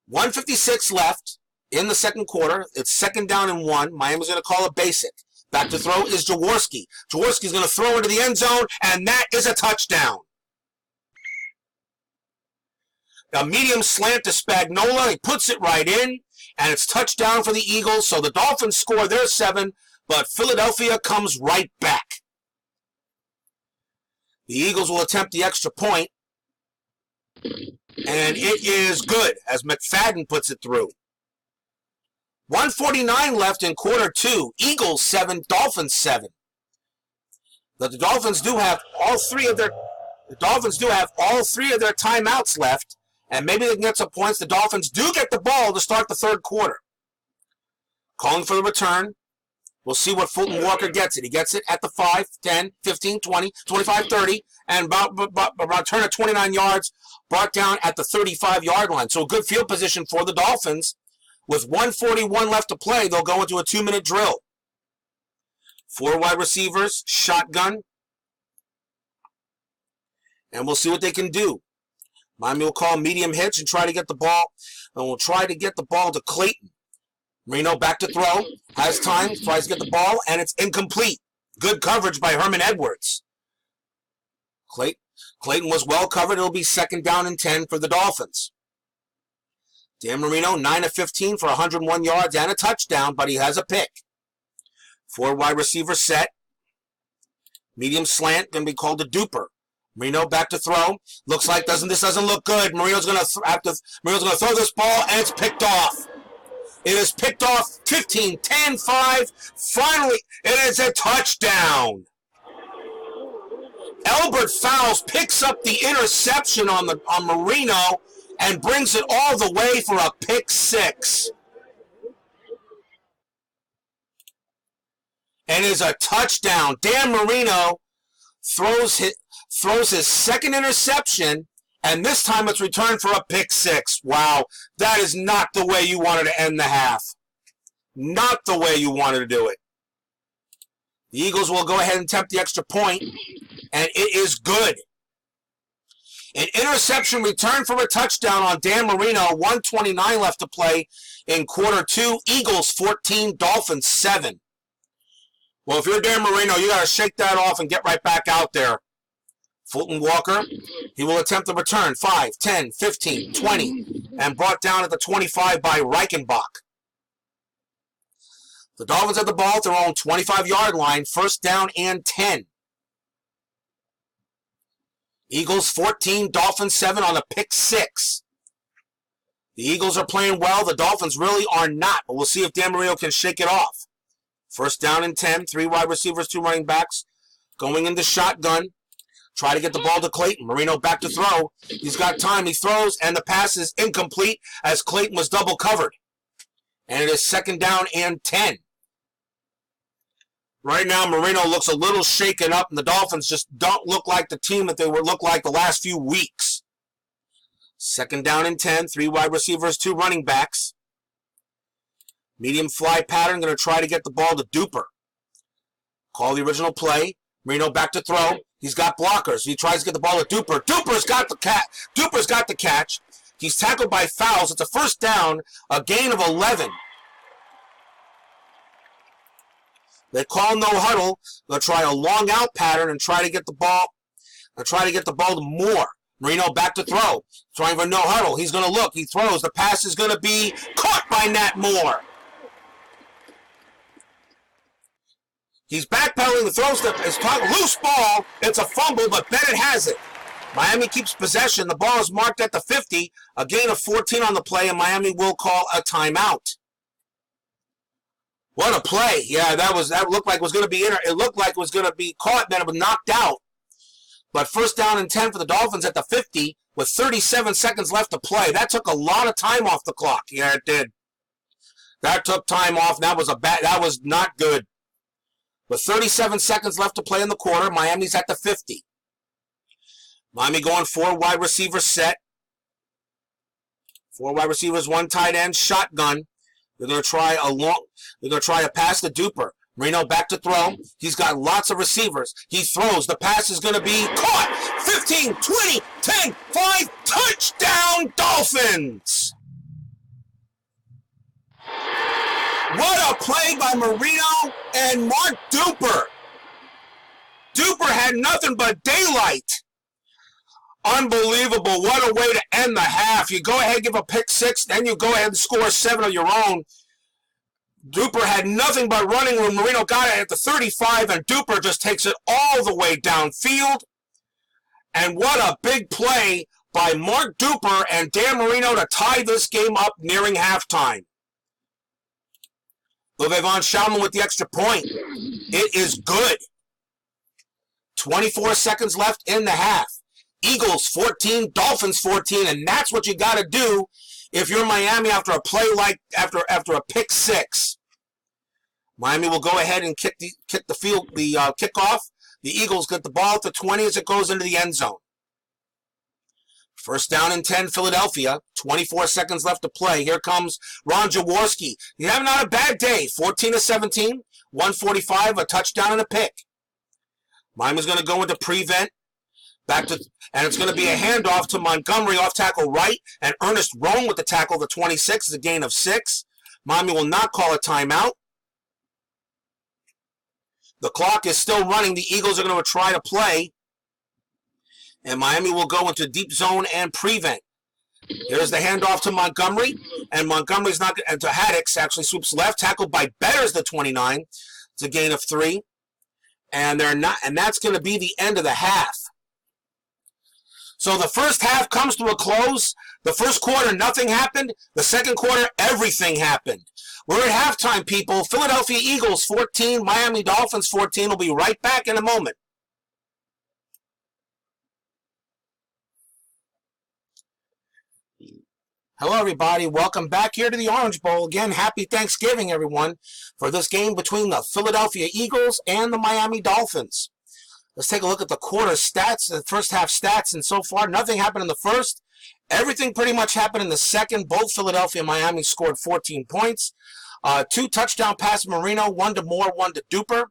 1:56 left in the second quarter. It's 2nd down and 1. Miami's going to call a basic. Back to throw is Jaworski. Jaworski's going to throw into the end zone, and that is a touchdown. A medium slant to Spagnola. He puts it right in, and it's touchdown for the Eagles. So the Dolphins score their 7, but Philadelphia comes right back. The Eagles will attempt the extra point, and it is good, as McFadden puts it through. 1:49 left in quarter 2. Eagles 7, Dolphins 7. But the Dolphins do have all three of their timeouts left. And maybe they can get some points. The Dolphins do get the ball to start the 3rd quarter. Calling for the return. We'll see what Fulton Walker gets it. He gets it at the 5, 10, 15, 20, 25, 30, and about return of 29 yards, brought down at the 35-yard line. So a good field position for the Dolphins. With 1:41 left to play, they'll go into a 2-minute drill. 4 wide receivers, shotgun. And we'll see what they can do. Miami will call medium hitch and try to get the ball. And we'll try to get the ball to Clayton. Marino back to throw. Has time. Tries to get the ball. And it's incomplete. Good coverage by Herman Edwards. Clayton was well covered. It'll be 2nd down and 10 for the Dolphins. Dan Marino, 9 of 15 for 101 yards and a touchdown, but he has a pick. 4 wide receivers set. Medium slant. Going to be called a duper. Marino back to throw. Looks like this doesn't look good. Marino's going to throw this ball, and it's picked off. It is picked off. 15, 10, 5. Finally, it is a touchdown. Albert Fowles picks up the interception on Marino and brings it all the way for a pick 6. And is a touchdown. Dan Marino throws his 2nd interception, and this time it's returned for a pick 6. Wow, that is not the way you wanted to end the half. Not the way you wanted to do it. The Eagles will go ahead and attempt the extra point, and it is good. An interception return for a touchdown on Dan Marino. 1:29 left to play in quarter 2. Eagles 14, Dolphins 7. Well, if you're Dan Marino, you got to shake that off and get right back out there. Fulton Walker, he will attempt the return. 5, 10, 15, 20, and brought down at the 25 by Reichenbach. The Dolphins have the ball at their own 25-yard line. 1st down and 10. Eagles 14, Dolphins 7 on a pick 6. The Eagles are playing well. The Dolphins really are not, but we'll see if Dan Marino can shake it off. First down and 10, 3 wide receivers, 2 running backs. Going into shotgun. Try to get the ball to Clayton. Marino back to throw. He's got time. He throws, and the pass is incomplete as Clayton was double covered. And it is second down and 10. Right now, Marino looks a little shaken up, and the Dolphins just don't look like the team that they would look like the last few weeks. Second down and 10, 3 wide receivers, 2 running backs. Medium fly pattern, going to try to get the ball to Duper. Call the original play. Marino back to throw. He's got blockers. He tries to get the ball to Duper. Duper's got the catch. He's tackled by Fouls. It's a first down, a gain of 11. They call no huddle. They'll try a long out pattern and try to get the ball. They'll try to get the ball to Moore. Marino back to throw. Trying for no huddle. He's going to look. He throws. The pass is going to be caught by Nat Moore. He's backpedaling. The throws is loose ball. It's a fumble, but Bennett has it. Miami keeps possession. The ball is marked at the 50. A gain of 14 on the play, and Miami will call a timeout. What a play. Yeah, that looked like it was going to be it looked like it was going to be caught, then it was knocked out. But first down and 10 for the Dolphins at the 50 with 37 seconds left to play. That took a lot of time off the clock. Yeah, it did. That took time off. That was not good. With 37 seconds left to play in the quarter, Miami's at the 50. Miami going 4 wide receiver set. 4 wide receivers, 1 tight end, shotgun. They're going to try a pass to Duper. Marino back to throw. He's got lots of receivers. He throws. The pass is going to be caught. 15, 20, 10, 5, touchdown Dolphins! What a play by Marino and Mark Duper. Duper had nothing but daylight. Unbelievable. What a way to end the half. You go ahead and give a pick 6, then you go ahead and score 7 of your own. Duper had nothing but running room. Marino got it at the 35, and Duper just takes it all the way downfield. And what a big play by Mark Duper and Dan Marino to tie this game up nearing halftime. Levevon Shalman with the extra point. It is good. 24 seconds left in the half. Eagles 14, Dolphins 14, and that's what you got to do if you're Miami after a play like after a pick 6. Miami will go ahead and kick the kickoff. The Eagles get the ball at the 20 as it goes into the end zone. First down and 10, Philadelphia. 24 seconds left to play. Here comes Ron Jaworski. He's having not a bad day. 14 of 17, 145, a touchdown and a pick. Miami's going to go into prevent. And it's going to be a handoff to Montgomery off tackle right, and Ernest Roan with the tackle, the 26, is a gain of 6. Miami will not call a timeout. The clock is still running. The Eagles are going to try to play, and Miami will go into deep zone and prevent. Here's the handoff to Montgomery, and Montgomery's not – and to Haddix, actually swoops left, tackled by Betters, the 29. It's a gain of 3. And that's going to be the end of the half. So the first half comes to a close. The first quarter, nothing happened. The second quarter, everything happened. We're at halftime, people. Philadelphia Eagles 14, Miami Dolphins 14. We'll be right back in a moment. Hello, everybody. Welcome back here to the Orange Bowl. Again, happy Thanksgiving, everyone, for this game between the Philadelphia Eagles and the Miami Dolphins. Let's take a look at the quarter stats, the first half stats, and so far, nothing happened in the first. Everything pretty much happened in the second. Both Philadelphia and Miami scored 14 points. 2 touchdown passes, Marino, 1 to Moore, 1 to Duper.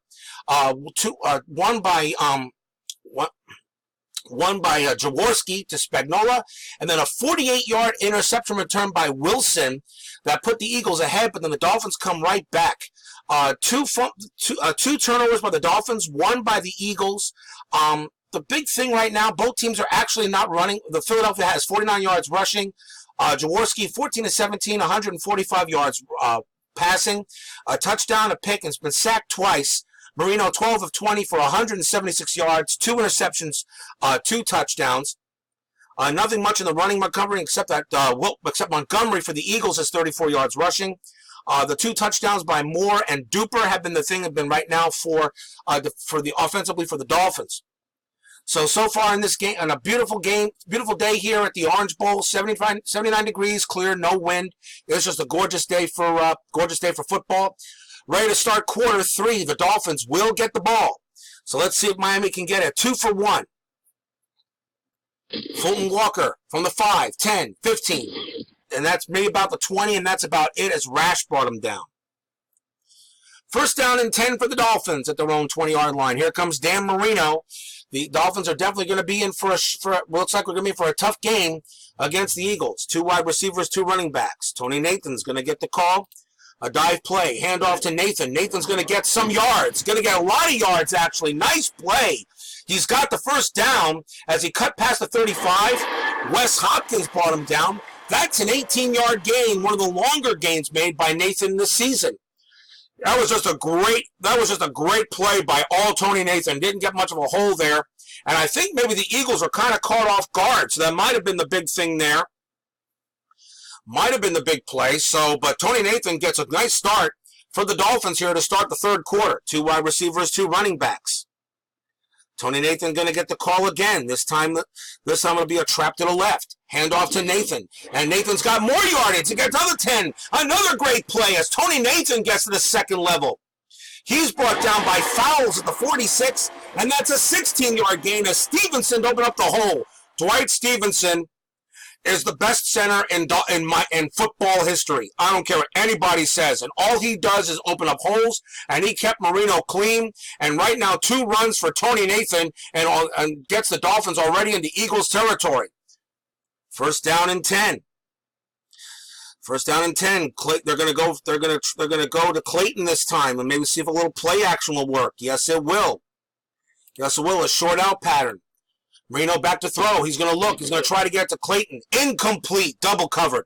One by Jaworski to Spagnola, and then a 48-yard interception return by Wilson that put the Eagles ahead, but then the Dolphins come right back. Two turnovers by the Dolphins, 1 by the Eagles. The big thing right now, both teams are actually not running. The Philadelphia has 49 yards rushing. Jaworski, 14 of 17, 145 yards passing. A touchdown, a pick, and it's been sacked twice. Marino, 12 of 20 for 176 yards, 2 interceptions, 2 touchdowns. Nothing much in the running Montgomery except Montgomery for the Eagles has 34 yards rushing. The 2 touchdowns by Moore and Duper have been the thing, have been right now for the offensively for the Dolphins. So far in this game, on a beautiful day here at the Orange Bowl, 79 degrees, clear, no wind. It's just a gorgeous day for football. Ready to start quarter 3. The Dolphins will get the ball. So let's see if Miami can get it. 2 for 1. Fulton Walker from the 5, 10, 15. And that's maybe about the 20, and that's about it as Rash brought him down. First down and 10 for the Dolphins at their own 20-yard line. Here comes Dan Marino. The Dolphins are definitely going to be in looks like we're going to be for a tough game against the Eagles. 2 wide receivers, 2 running backs. Tony Nathan's going to get the call. A dive play. Hand off to Nathan. Nathan's going to get some yards. Going to get a lot of yards, actually. Nice play. He's got the first down as he cut past the 35. Wes Hopkins brought him down. That's an 18-yard gain, one of the longer gains made by Nathan this season. That was just a great play by all Tony Nathan. Didn't get much of a hole there. And I think maybe the Eagles are kind of caught off guard. So that might have been the big thing there. Might have been the big play. But Tony Nathan gets a nice start for the Dolphins here to start the third quarter. 2 wide receivers, 2 running backs. Tony Nathan going to get the call again. This time it'll be a trap to the left. Hand off to Nathan. And Nathan's got more yardage. He gets another 10. Another great play as Tony Nathan gets to the second level. He's brought down by fouls at the 46, and that's a 16-yard gain as Stevenson opened up the hole. Dwight Stevenson is the best center in football history. I don't care what anybody says. And all he does is open up holes, and he kept Marino clean. And right now, 2 runs for Tony Nathan and gets the Dolphins already into Eagles territory. First down and 10. First down and 10. They're going to go to Clayton this time and maybe see if a little play action will work. Yes, it will. Yes, it will. A short out pattern. Marino back to throw. He's going to look. He's going to try to get it to Clayton. Incomplete. Double covered.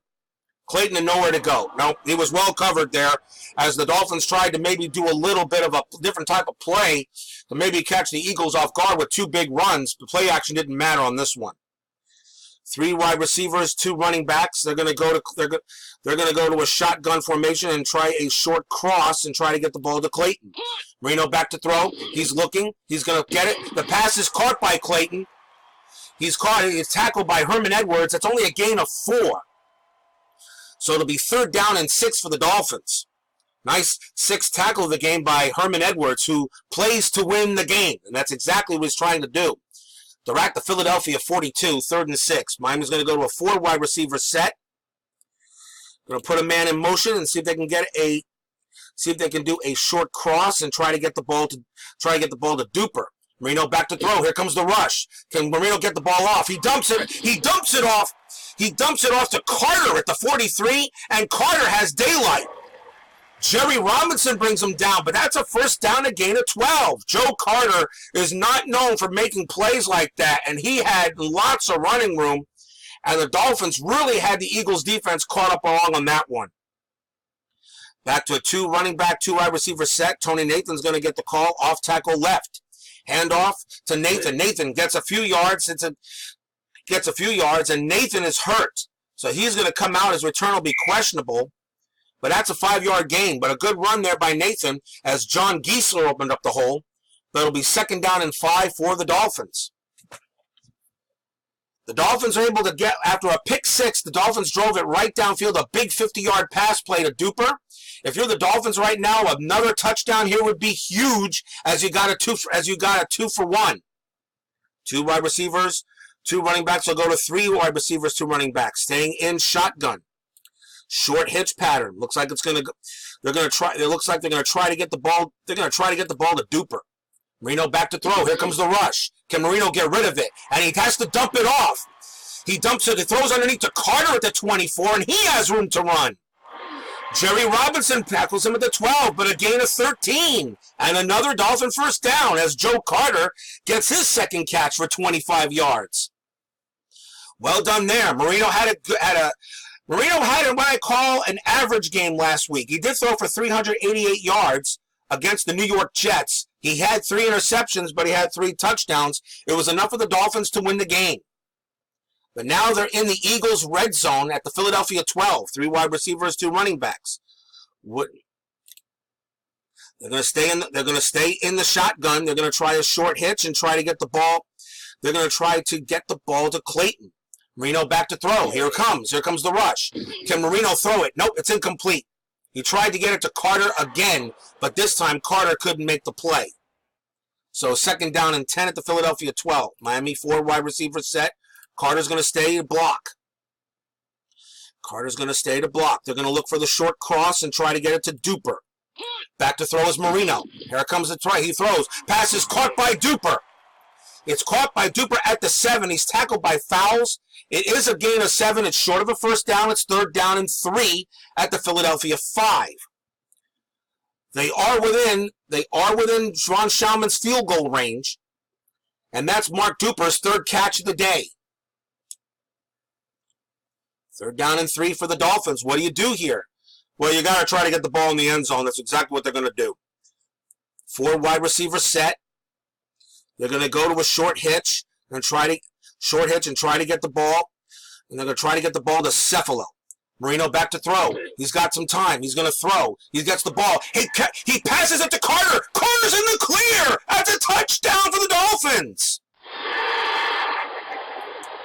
Clayton had nowhere to go. No, he was well covered there as the Dolphins tried to maybe do a little bit of a different type of play to maybe catch the Eagles off guard with 2 big runs. The play action didn't matter on this one. 3 wide receivers, 2 running backs. They're going to go to a shotgun formation and try a short cross and try to get the ball to Clayton. Marino back to throw. He's looking. He's going to get it. The pass is caught by Clayton. He's tackled by Herman Edwards. That's only a gain of 4. So it'll be 3rd down and 6 for the Dolphins. Nice 6th tackle of the game by Herman Edwards, who plays to win the game. And that's exactly what he's trying to do. They're at the Philadelphia 42, 3rd and 6. Miami's going to go to a 4 wide receiver set. Going to put a man in motion and see if they can do a short cross and try to get the ball to Duper. Marino back to throw. Here comes the rush. Can Marino get the ball off? He dumps it off. He dumps it off to Carter at the 43, and Carter has daylight. Jerry Robinson brings him down, but that's a first down, a gain of 12. Joe Carter is not known for making plays like that, and he had lots of running room, and the Dolphins really had the Eagles' defense caught up along on that one. Back to a 2 running back, 2 wide receiver set. Tony Nathan's going to get the call off tackle left. Hand off to Nathan. Nathan gets a few yards. And Nathan is hurt. So he's going to come out. His return will be questionable. But that's a 5-yard gain. But a good run there by Nathan as John Giesler opened up the hole. But it'll be 2nd down and 5 for the Dolphins. The Dolphins are able to get, after a pick 6, the Dolphins drove it right downfield, a big 50-yard pass play to Duper. If you're the Dolphins right now, another touchdown here would be huge as you got a 2 for 1. 2 wide receivers, 2 running backs will go to 3 wide receivers, 2 running backs, staying in shotgun. Short hitch pattern. Looks like it's going to try to get the ball. They're going to try to get the ball to Duper. Marino back to throw. Here comes the rush. Can Marino get rid of it? And he has to dump it off. He dumps it. He throws underneath to Carter at the 24, and he has room to run. Jerry Robinson tackles him at the 12, but a gain of 13. And another Dolphin first down as Joe Carter gets his 2nd catch for 25 yards. Well done there. Marino had what I call an average game last week. He did throw for 388 yards against the New York Jets. He had 3 interceptions, but he had 3 touchdowns. It was enough for the Dolphins to win the game. But now they're in the Eagles' red zone at the Philadelphia 12. 3 wide receivers, 2 running backs. What? They're going to stay in. They're going to stay in the shotgun. They're going to try a short hitch and try to get the ball. They're going to try to get the ball to Clayton. Marino back to throw. Here it comes. Here comes the rush. Can Marino throw it? Nope, it's incomplete. He tried to get it to Carter again, but this time Carter couldn't make the play. So 2nd down and 10 at the Philadelphia 12. Miami 4 wide receiver set. Carter's going to stay to block. Carter's going to stay to block. They're going to look for the short cross and try to get it to Duper. Back to throw is Marino. Here comes the try. He throws. Pass is caught by Duper. It's caught by Duper at the 7. He's tackled by Fowles. It is a gain of 7. It's short of a first down. It's 3rd down and 3 at the Philadelphia 5. They are within Ron Schauman's field goal range. And that's Mark Duper's 3rd catch of the day. 3rd down and 3 for the Dolphins. What do you do here? Well, you got to try to get the ball in the end zone. That's exactly what they're going to do. 4 wide receiver set. They're going to go to a short hitch and try to get the ball. And they're going to try to get the ball to Cephalo. Marino back to throw. He's got some time. He's going to throw. He gets the ball. He passes it to Carter. Carter's in the clear. That's a touchdown for the Dolphins.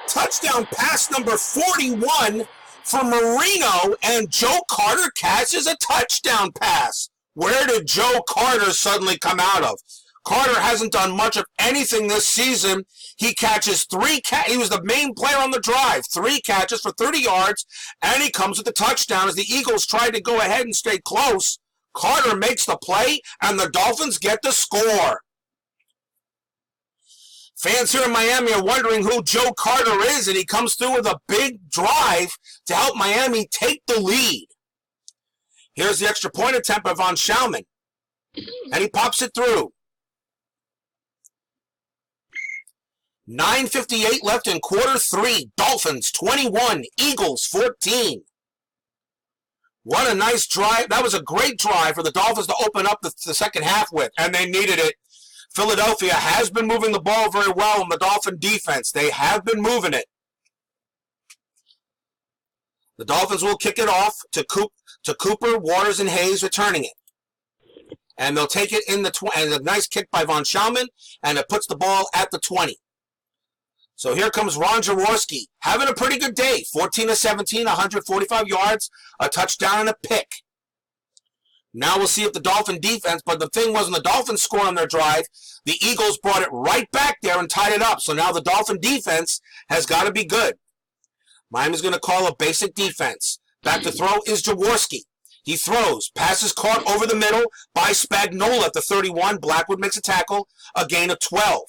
Touchdown pass number 41 for Marino, and Joe Carter catches a touchdown pass. Where did Joe Carter suddenly come out of? Carter hasn't done much of anything this season. He catches he was the main player on the drive. 3 catches for 30 yards, and he comes with the touchdown as the Eagles tried to go ahead and stay close. Carter makes the play, and the Dolphins get the score. Fans here in Miami are wondering who Joe Carter is, and he comes through with a big drive to help Miami take the lead. Here's the extra point attempt by Von Schauman, and he pops it through. 9:58 left in quarter 3. Dolphins 21, Eagles 14. What a nice drive. That was a great drive for the Dolphins to open up the second half with, and they needed it. Philadelphia has been moving the ball very well in the Dolphin defense. They have been moving it. The Dolphins will kick it off to Cooper, Waters, and Hayes returning it. And they'll take it in the 20. And a nice kick by Von Schauman, and it puts the ball at the 20. So here comes Ron Jaworski, having a pretty good day. 14 of 17, 145 yards, a touchdown, and a pick. Now we'll see if the Dolphin defense, but the thing was when the Dolphins scored on their drive, the Eagles brought it right back there and tied it up. So now the Dolphin defense has got to be good. Miami's going to call a basic defense. Back to throw is Jaworski. He throws. Passes caught over the middle by Spagnola at the 31. Blackwood makes a tackle, a gain of 12.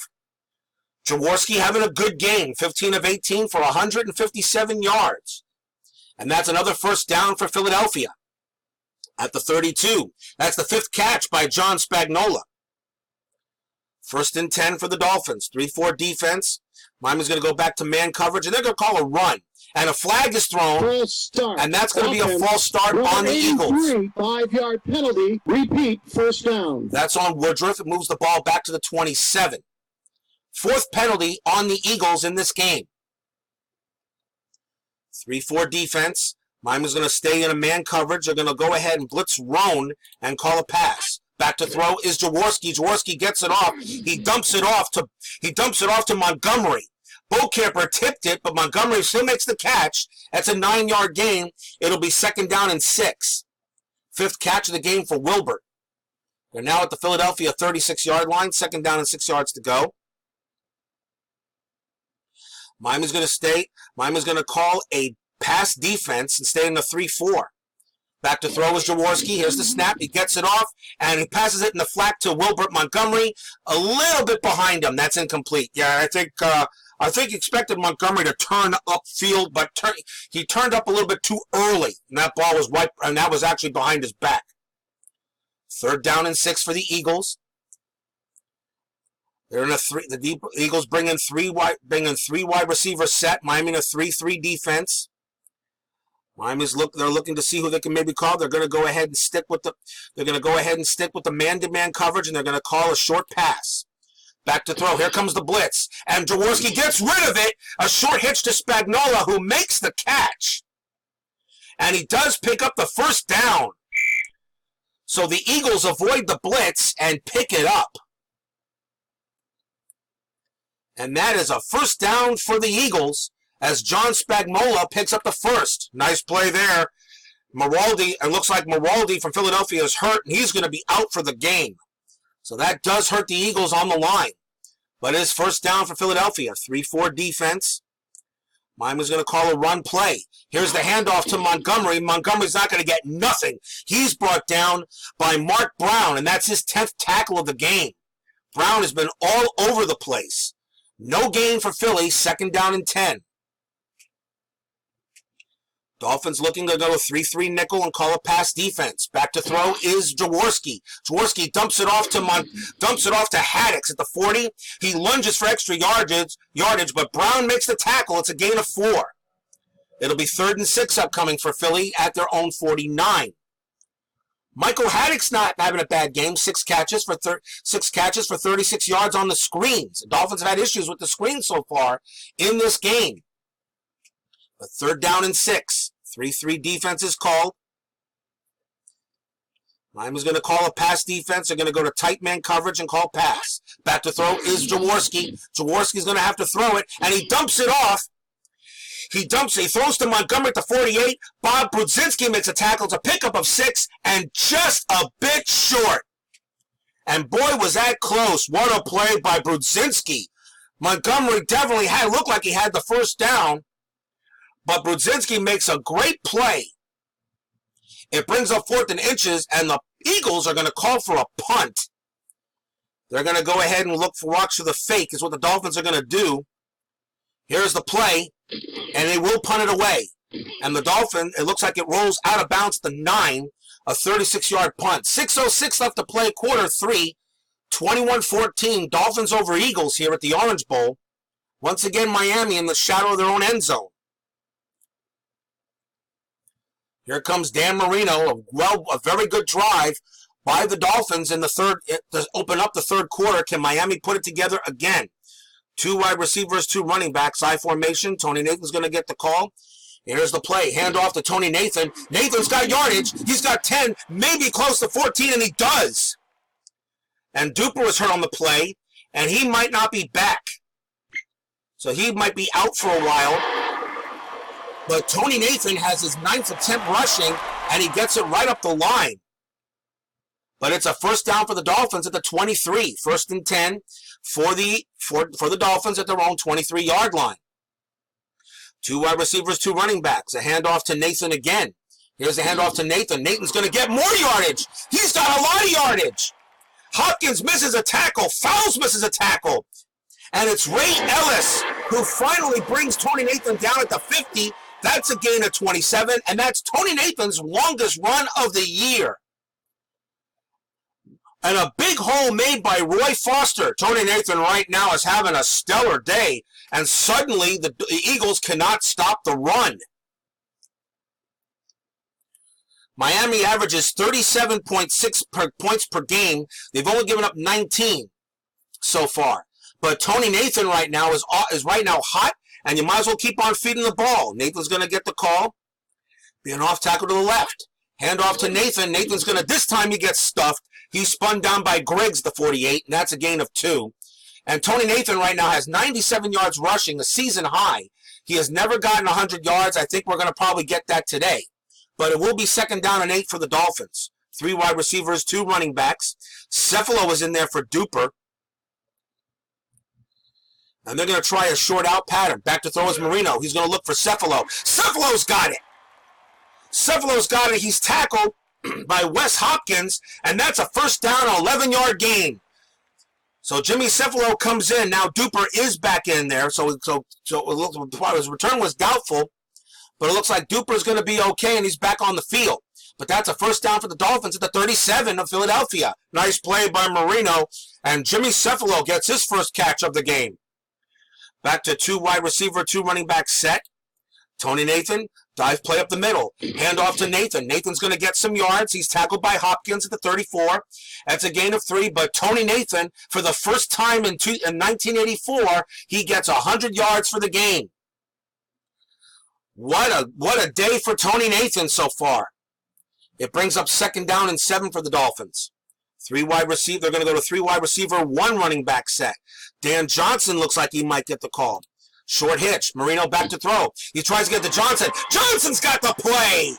Jaworski having a good game, 15 of 18 for 157 yards. And that's another first down for Philadelphia. At the 32. That's the 5th catch by John Spagnola. 1st and 10 for the Dolphins. 3-4 defense. Miami's going to go back to man coverage, and they're going to call a run. And a flag is thrown, and that's going to be a false start on the Eagles. 5-yard penalty. Repeat, first down. That's on Woodruff. It moves the ball back to the 27. 4th penalty on the Eagles in this game. 3-4 defense. Miami's going to stay in a man coverage. They're going to go ahead and blitz Roan and call a pass. Back to throw is Jaworski. Jaworski gets it off. He dumps it off to Montgomery. Beaucamper tipped it, but Montgomery still makes the catch. That's a 9-yard gain. It'll be 2nd down and 6. 5th catch of the game for Wilbert. They're now at the Philadelphia 36-yard line. 2nd down and 6 yards to go. Miami's going to stay. Miami's going to call a pass defense and stay in the 3-4. Back to throw is Jaworski. Here's the snap. He gets it off, and he passes it in the flat to Wilbert Montgomery. A little bit behind him. That's incomplete. Yeah, I think he expected Montgomery to turn upfield, but he turned up a little bit too early, and that ball was wiped, and that was actually behind his back. 3rd down and 6 for the Eagles. They're in the Eagles bring in three wide receiver set. Miami in a 3-3 defense. They're looking to see who they can maybe call. They're going to go ahead and stick with the man-to-man coverage, and they're going to call a short pass. Back to throw. Here comes the blitz, and Jaworski gets rid of it. A short hitch to Spagnola, who makes the catch, and he does pick up the first down. So the Eagles avoid the blitz and pick it up. And that is a first down for the Eagles as John Spagnuolo picks up the first. Nice play there. Maraldi, it looks like Maraldi from Philadelphia is hurt, and he's going to be out for the game. So that does hurt the Eagles on the line. But it is first down for Philadelphia. 3-4 defense. Miami's going to call a run play. Here's the handoff to Montgomery. Montgomery's not going to get nothing. He's brought down by Mark Brown, and that's his 10th tackle of the game. Brown has been all over the place. No gain for Philly, second down and 10. Dolphins looking to go 3-3 nickel and call a pass defense. Back to throw is Jaworski. Jaworski dumps it off to Haddix at the 40. He lunges for extra yardage, but Brown makes the tackle. It's a gain of 4. It'll be 3rd and 6 upcoming for Philly at their own 49. Michael Haddix not having a bad game. 6 catches for 36 yards on the screens. The Dolphins have had issues with the screens so far in this game. But 3rd down and 6. 3-3 defense is called. Miami's going to call a pass defense. They're going to go to tight man coverage and call pass. Back to throw is Jaworski. Jaworski's going to have to throw it, and he dumps it off. He throws to Montgomery at the 48. Bob Brudzinski makes a tackle. It's a pickup of 6 and just a bit short. And boy, was that close. What a play by Brudzinski. Montgomery definitely looked like he had the first down. But Brudzinski makes a great play. It brings up 4th and inches, and the Eagles are going to call for a punt. They're going to go ahead and watch for the fake is what the Dolphins are going to do. Here's the play, and they will punt it away. And the Dolphin, it looks like it rolls out of bounds at the 9, a 36-yard punt. 6:06 left to play, quarter 3, 21-14. Dolphins over Eagles here at the Orange Bowl. Once again, Miami in the shadow of their own end zone. Here comes Dan Marino, a very good drive by the Dolphins in the third to open up the third quarter. Can Miami put it together again? 2 wide receivers, 2 running backs, I formation. Tony Nathan's going to get the call. Here's the play. Hand off to Tony Nathan. Nathan's got yardage. He's got 10, maybe close to 14, and he does. And Duper was hurt on the play, and he might not be back. So he might be out for a while. But Tony Nathan has his 9th attempt rushing, and he gets it right up the line. But it's a first down for the Dolphins at the 23. 1st and 10 for the Dolphins at their own 23-yard line. 2 wide receivers, 2 running backs. A handoff to Nathan again. Here's a handoff to Nathan. Nathan's going to get more yardage. He's got a lot of yardage. Hopkins misses a tackle. Fowles misses a tackle. And it's Ray Ellis who finally brings Tony Nathan down at the 50. That's a gain of 27, and that's Tony Nathan's longest run of the year. And a big hole made by Roy Foster. Tony Nathan right now is having a stellar day, and suddenly the Eagles cannot stop the run. Miami averages 37.6 points per game. They've only given up 19 so far. But Tony Nathan right now is right now hot, and you might as well keep on feeding the ball. Nathan's going to get the call. Be an off tackle to the left. Hand off to Nathan. Nathan's going to, this time he gets stuffed. He's spun down by Griggs, the 48, and that's a gain of 2. And Tony Nathan right now has 97 yards rushing, a season high. He has never gotten 100 yards. I think we're going to probably get that today. But it will be 2nd down and 8 for the Dolphins. 3 wide receivers, 2 running backs. Cephalo is in there for Duper. And they're going to try a short out pattern. Back to throw is Marino. He's going to look for Cephalo. Cephalo's got it. Cephalo's got it. He's tackled by Wes Hopkins, and that's a first down, 11-yard gain. So Jimmy Cephalo comes in. Now Duper is back in there. So his return was doubtful, but it looks like Duper's going to be okay, and he's back on the field. But that's a first down for the Dolphins at the 37 of Philadelphia. Nice play by Marino, and Jimmy Cephalo gets his first catch of the game. Back to 2 wide receiver, 2 running back set. Tony Nathan, dive play up the middle. Hand off to Nathan. Nathan's going to get some yards. He's tackled by Hopkins at the 34. That's a gain of 3. But Tony Nathan, for the first time in 1984, he gets 100 yards for the game. What a day for Tony Nathan so far. It brings up 2nd down and 7 for the Dolphins. 3 wide receiver. They're going to go to 3 wide receiver, 1 running back set. Dan Johnson looks like he might get the call. Short hitch. Marino back to throw. He tries to get to Johnson. Johnson's got the play.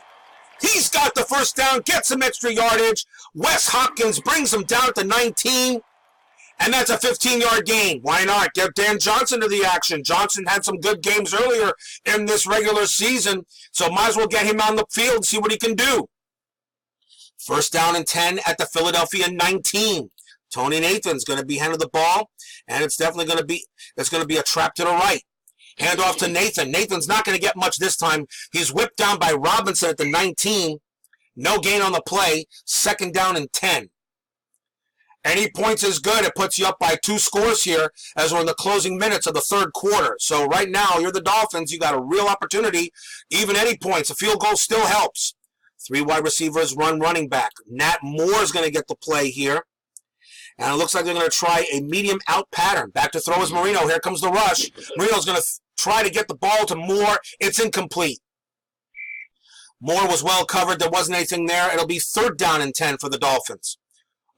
He's got the first down, gets some extra yardage. Wes Hopkins brings him down to 19. And that's a 15-yard gain. Why not? Get Dan Johnson to the action. Johnson had some good games earlier in this regular season, so might as well get him on the field and see what he can do. 1st down and 10 at the Philadelphia 19. Tony Nathan's going to be handling the ball, and it's definitely going to be a trap to the right. Hand off to Nathan. Nathan's not going to get much this time. He's whipped down by Robinson at the 19. No gain on the play. 2nd down and 10. Any points is good. It puts you up by 2 scores here as we're in the closing minutes of the 3rd quarter. So right now, you're the Dolphins. You got a real opportunity. Even any points, a field goal still helps. 3 wide receivers, running back. Nat Moore is going to get the play here. And it looks like they're going to try a medium out pattern. Back to throw is Marino. Here comes the rush. Marino's going to try to get the ball to Moore. It's incomplete. Moore was well covered. There wasn't anything there. It'll be 3rd down and 10 for the Dolphins.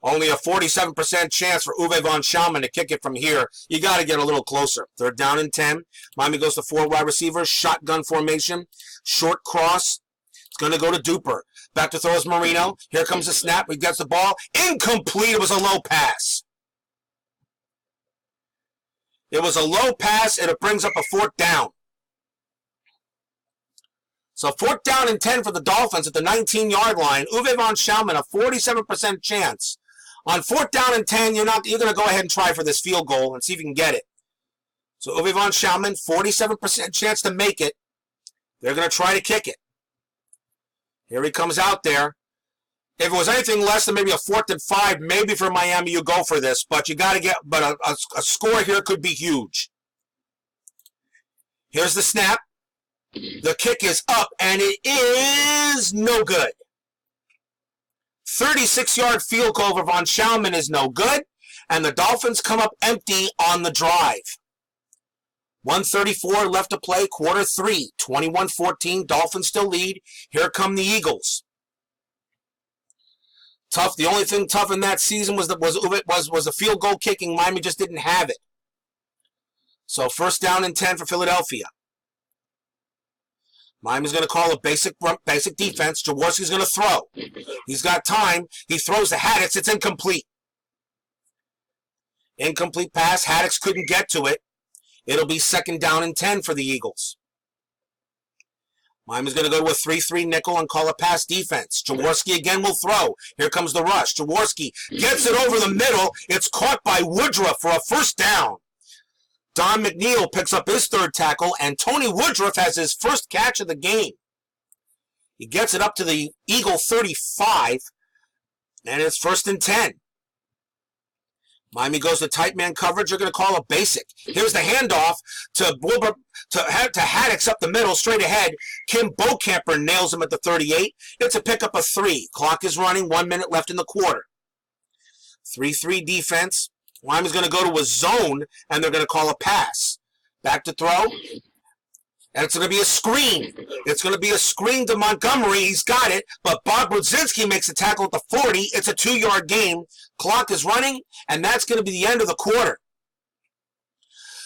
Only a 47% chance for Uwe von Schaumann to kick it from here. You got to get a little closer. 3rd down and 10. Miami goes to 4 wide receivers. Shotgun formation. Short cross. It's going to go to Duper. Back to throw is Marino. Here comes the snap. He gets the ball. Incomplete. It was a low pass. It was a low pass, and it brings up a 4th down. So 4th down and 10 for the Dolphins at the 19-yard line. Uwe von Schaumann, a 47% chance. On 4th down and 10, you're going to go ahead and try for this field goal and see if you can get it. So Uwe von Schaumann, 47% chance to make it. They're going to try to kick it. Here he comes out there. If it was anything less than maybe a 4th and 5, maybe for Miami you go for this, but you got to get. But a score here could be huge. Here's the snap. The kick is up, and it is no good. 36-yard field goal for von Schaumann is no good, and the Dolphins come up empty on the drive. 1:34 left to play, quarter 3, 21-14. Dolphins still lead. Here come the Eagles. Tough. The only thing tough in that season was the field goal kicking. Miami just didn't have it. So 1st down and 10 for Philadelphia. Miami's going to call a basic defense. Jaworski's going to throw. He's got time. He throws to Haddix. It's incomplete. Incomplete pass. Haddix couldn't get to it. It'll be 2nd down and 10 for the Eagles. Miami's going to go to a 3-3 nickel and call a pass defense. Jaworski again will throw. Here comes the rush. Jaworski gets it over the middle. It's caught by Woodruff for a 1st down. Don McNeil picks up his 3rd tackle, and Tony Woodruff has his 1st catch of the game. He gets it up to the Eagle 35, and it's 1st and 10. Miami goes to tight man coverage. They're going to call a basic. Here's the handoff to Haddix up the middle, straight ahead. Kim Bocamper nails him at the 38. It's a pickup of 3. Clock is running. 1 minute left in the quarter. 3-3 defense. Miami's going to go to a zone, and they're going to call a pass. Back to throw. And it's going to be a screen. It's going to be a screen to Montgomery. He's got it, but Bob Brzezinski makes a tackle at the 40. It's a 2-yard gain. Clock is running, and that's going to be the end of the quarter.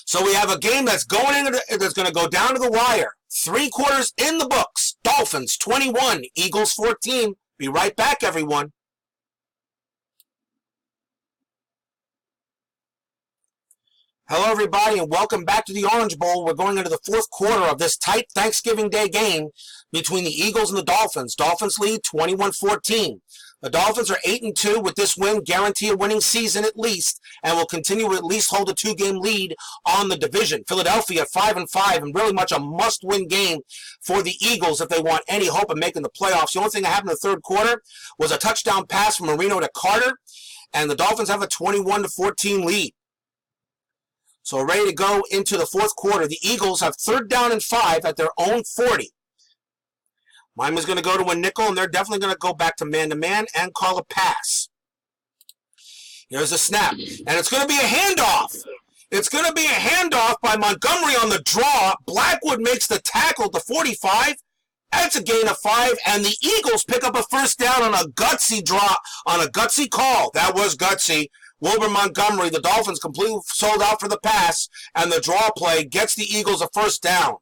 So we have a game that's going to go down to the wire. 3 quarters in the books. Dolphins 21, Eagles 14. Be right back, everyone. Hello, everybody, and welcome back to the Orange Bowl. We're going into the 4th quarter of this tight Thanksgiving Day game between the Eagles and the Dolphins. Dolphins lead 21-14. The Dolphins are 8-2 with this win, guarantee a winning season at least, and will continue to at least hold a 2-game lead on the division. Philadelphia 5-5, and really much a must-win game for the Eagles if they want any hope of making the playoffs. The only thing that happened in the 3rd quarter was a touchdown pass from Marino to Carter, and the Dolphins have a 21-14 lead. So ready to go into the 4th quarter. The Eagles have 3rd down and 5 at their own 40. Miami's going to go to a nickel, and they're definitely going to go back to man-to-man and call a pass. Here's a snap, and it's going to be a handoff. It's going to be a handoff by Montgomery on the draw. Blackwood makes the tackle at the 45, That's a gain of 5, and the Eagles pick up a first down on a gutsy drop, on a gutsy call. That was gutsy. Wilbur Montgomery, the Dolphins completely sold out for the pass, and the draw play gets the Eagles a first down.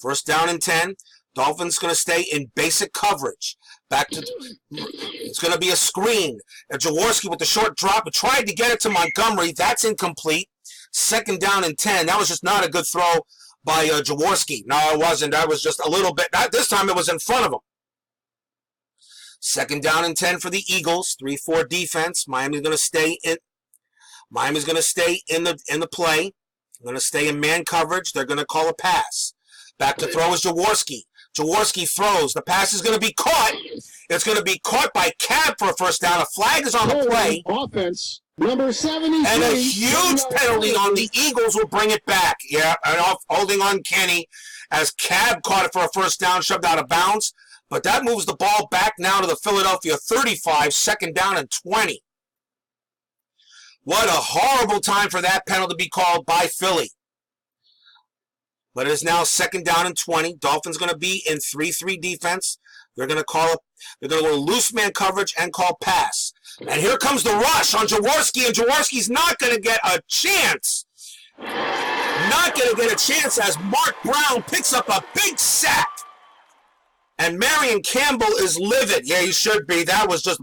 First down and 10. Dolphins going to stay in basic coverage. It's going to be a screen. Jaworski with the short drop. Tried to get it to Montgomery. That's incomplete. Second down and 10. That was just not a good throw by Jaworski. No, it wasn't. That was just a little bit. This time it was in front of him. Second down and 10 for the Eagles. 3-4 defense. Miami's going to stay in. Miami's going to stay in the play. They're going to stay in man coverage. They're going to call a pass. Back to throw is Jaworski. Jaworski throws. The pass is going to be caught. It's going to be caught by Cab for a first down. A flag is on the play. Offense, number 73. And a huge penalty on the Eagles will bring it back. Yeah, and holding on Kenny as Cab caught it for a first down, shoved out of bounds. But that moves the ball back now to the Philadelphia 35, second down and 20. What a horrible time for that penalty to be called by Philly. But it is now second down and 20. Dolphins going to be in 3-3 defense. They're going to go loose man coverage and call pass. And here comes the rush on Jaworski, and Jaworski's not going to get a chance. Not going to get a chance as Mark Brown picks up a big sack. And Marion Campbell is livid. Yeah, he should be. That was just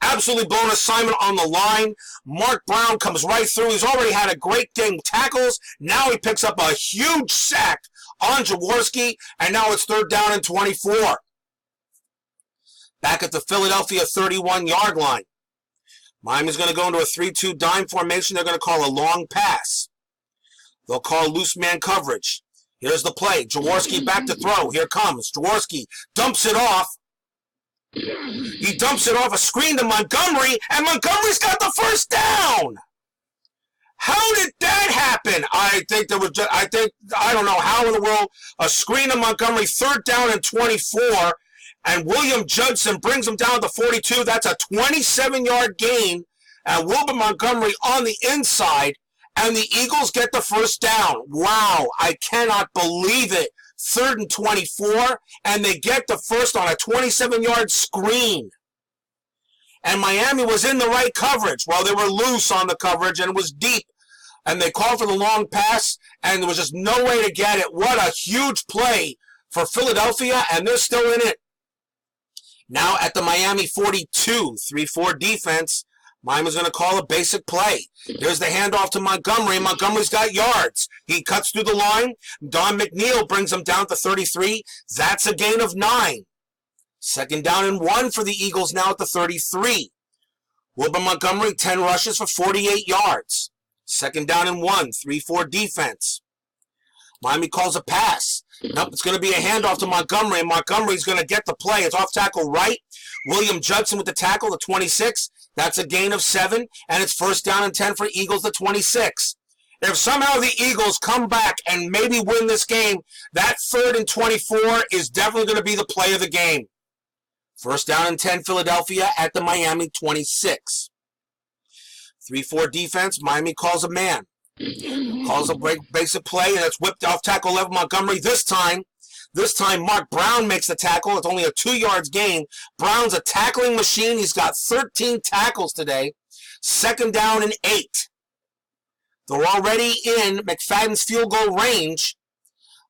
absolutely blown assignment on the line. Mark Brown comes right through. He's already had a great game tackles. Now he picks up a huge sack on Jaworski, and now it's third down and 24. Back at the Philadelphia 31-yard line. Miami's going to go into a 3-2 dime formation. They're going to call a long pass. They'll call loose man coverage. Here's the play. Jaworski back to throw. Here comes. Jaworski dumps it off. He dumps it off a screen to Montgomery, and Montgomery's got the first down. How did that happen? I don't know how in the world. A screen to Montgomery, third down and 24, and William Judson brings him down to 42. That's a 27-yard gain, and Wilbur Montgomery on the inside. And the Eagles get the first down. Wow, I cannot believe it. Third and 24, and they get the first on a 27-yard screen. And Miami was in the right coverage. Well, they were loose on the coverage, and it was deep. And they called for the long pass, and there was just no way to get it. What a huge play for Philadelphia, and they're still in it. Now at the Miami 42, 3-4 defense. Miami's going to call a basic play. There's the handoff to Montgomery. Montgomery's got yards. He cuts through the line. Don McNeil brings him down to 33. That's a gain of 9. Second down and 1 for the Eagles now at the 33. Wilbur Montgomery, 10 rushes for 48 yards. Second down and 1, 3-4 defense. Miami calls a pass. Nope, it's going to be a handoff to Montgomery, and Montgomery's going to get the play. It's off tackle right. William Judson with the tackle, the 26. That's a gain of 7, and it's first down and 10 for Eagles, the 26. If somehow the Eagles come back and maybe win this game, that third and 24 is definitely going to be the play of the game. First down and 10, Philadelphia at the Miami 26. 3-4 defense, Miami calls a man. Calls a basic play, and it's whipped off tackle level Montgomery. This time, Mark Brown makes the tackle. It's only a 2 yards gain. Brown's a tackling machine. He's got 13 tackles today. Second down and 8. They're already in McFadden's field goal range.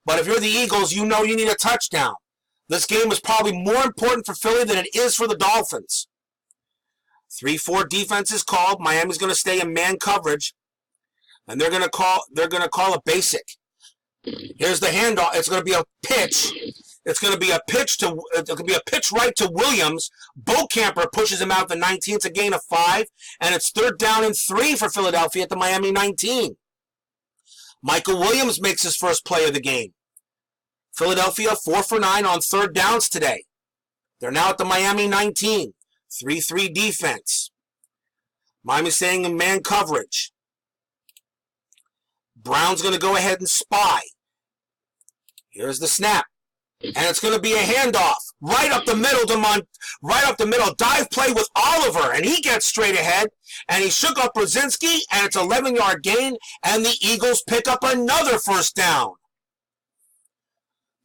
But if you're the Eagles, you know you need a touchdown. This game is probably more important for Philly than it is for the Dolphins. 3-4 defense is called. Miami's going to stay in man coverage. And they're going to call a basic. Here's the handoff. It's going to be a pitch. It's going to be a pitch right to Williams. Bocamper pushes him out the 19. It's a gain of 5, and it's third down and 3 for Philadelphia at the Miami 19. Michael Williams makes his first play of the game. Philadelphia 4 for 9 on third downs today. They're now at the Miami 19. 3-3 defense. Miami staying in man coverage. Brown's going to go ahead and spy. Here's the snap. And it's going to be a handoff. Right up the middle. Dive play with Oliver. And he gets straight ahead. And he shook up Brzezinski. And it's an 11-yard gain. And the Eagles pick up another first down.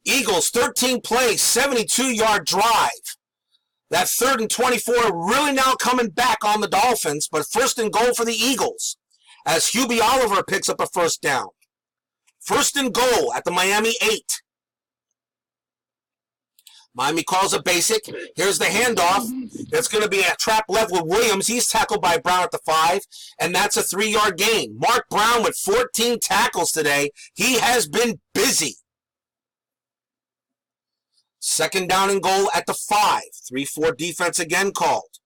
Eagles, 13 plays, 72-yard drive. That 3rd and 24 really now coming back on the Dolphins, but 1st and goal for the Eagles as Hubie Oliver picks up a 1st down. 1st and goal at the Miami 8. Miami calls a basic. Here's the handoff. It's going to be a trap left with Williams. He's tackled by Brown at the 5, and that's a 3-yard gain. Mark Brown with 14 tackles today. He has been busy. 2nd down and goal at the 5. 3-4 defense again called.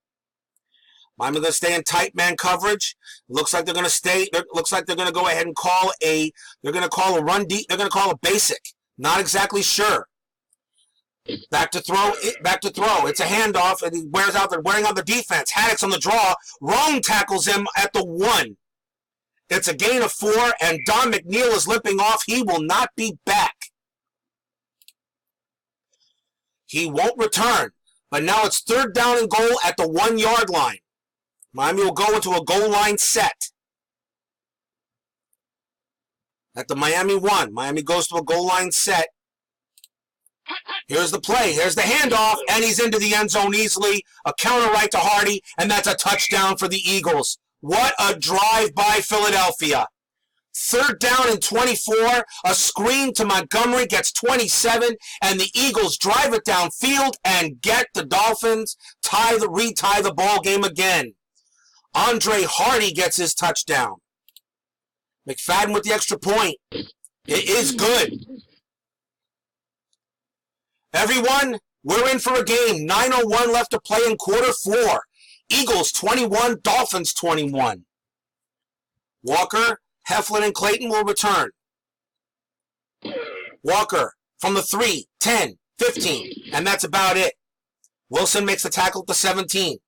Miami going to stay in tight man coverage. Looks like they're going to stay. Looks like they're going to go ahead and call a. They're going to call a run deep. They're going to call a basic. Not exactly sure. Back to throw. It's a handoff, and he wearing out the defense. Haddock's on the draw. Roan tackles him at the 1. It's a gain of 4, and Don McNeil is limping off. He will not be back. He won't return. But now it's 3rd down and goal at the 1-yard line. Miami will go into a goal line set. At the Miami 1. Miami goes to a goal line set. Here's the play. Here's the handoff, and he's into the end zone easily. A counter right to Hardy, and that's a touchdown for the Eagles. What a drive by Philadelphia. 3rd down and 24. A screen to Montgomery gets 27, and the Eagles drive it downfield and get the Dolphins, retie the ball game again. Andre Hardy gets his touchdown. McFadden with the extra point. It is good. Everyone, we're in for a game. 9:01 left to play in quarter 4. Eagles 21, Dolphins 21. Walker, Heflin, and Clayton will return. Walker from the 3, 10, 15, and that's about it. Wilson makes the tackle at the 17.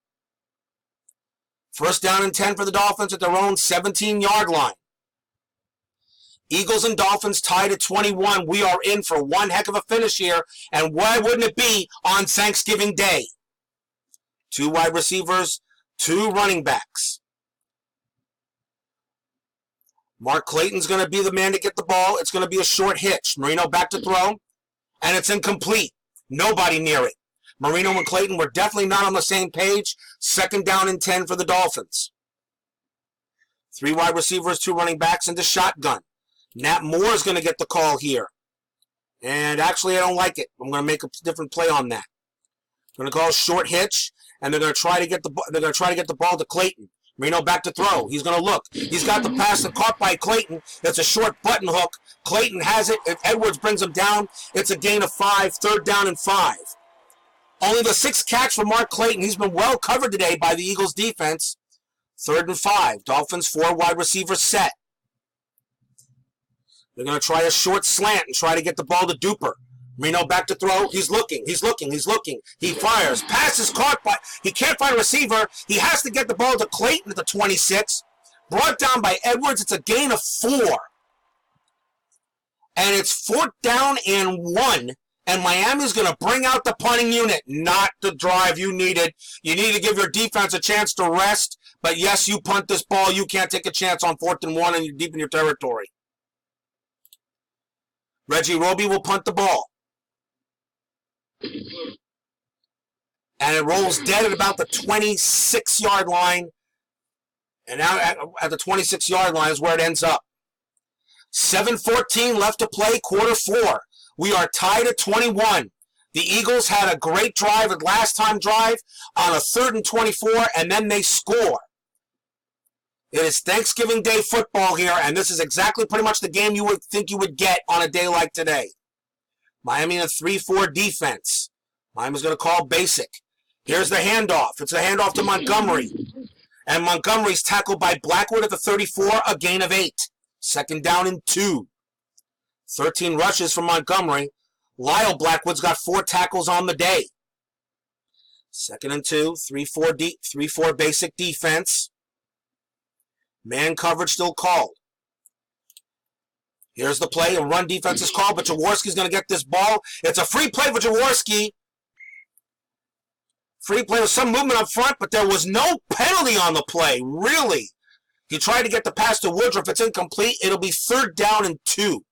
1st down and 10 for the Dolphins at their own 17-yard line. Eagles and Dolphins tied at 21. We are in for one heck of a finish here, and why wouldn't it be on Thanksgiving Day? 2 wide receivers, 2 running backs. Mark Clayton's going to be the man to get the ball. It's going to be a short hitch. Marino back to throw, and it's incomplete. Nobody near it. Marino and Clayton were definitely not on the same page. 2nd down and 10 for the Dolphins. 3 wide receivers, 2 running backs, and the shotgun. Nat Moore is going to get the call here. And actually, I don't like it. I'm going to make a different play on that. I'm going to call a short hitch, and they're going to try to get the ball to Clayton. Marino back to throw. He's going to look. He's got the pass and caught by Clayton. It's a short button hook. Clayton has it. Edwards brings him down. It's a gain of 5. 3rd down and 5. Only the 6th catch for Mark Clayton. He's been well covered today by the Eagles defense. 3rd and 5. Dolphins 4 wide receivers set. They're going to try a short slant and try to get the ball to Duper. Marino back to throw. He's looking. He fires. Pass is caught by... He can't find a receiver. He has to get the ball to Clayton at the 26. Brought down by Edwards. It's a gain of 4. And it's 4th down and 1. And Miami's going to bring out the punting unit. Not the drive you needed. You need to give your defense a chance to rest. But yes, you punt this ball. You can't take a chance on 4th and 1 and you're deep in your territory. Reggie Roby will punt the ball. And it rolls dead at about the 26-yard line. And now at the 26-yard line is where it ends up. 7:14 left to play, quarter 4. We are tied at 21. The Eagles had a great drive at last time drive on a 3rd and 24, and then they score. It is Thanksgiving Day football here, and this is exactly pretty much the game you would think you would get on a day like today. Miami in a 3-4 defense. Miami's going to call basic. Here's the handoff. It's a handoff to Montgomery. And Montgomery's tackled by Blackwood at the 34, a gain of 8. 2nd down and 2. 13 rushes from Montgomery. Lyle Blackwood's got 4 tackles on the day. 2nd and 2, 3-4 basic defense. Man coverage still called. Here's the play. A run defense is called, but Jaworski's going to get this ball. It's a free play for Jaworski. Free play with some movement up front, but there was no penalty on the play, really. He tried to get the pass to Woodruff. It's incomplete. It'll be 3rd down and 2.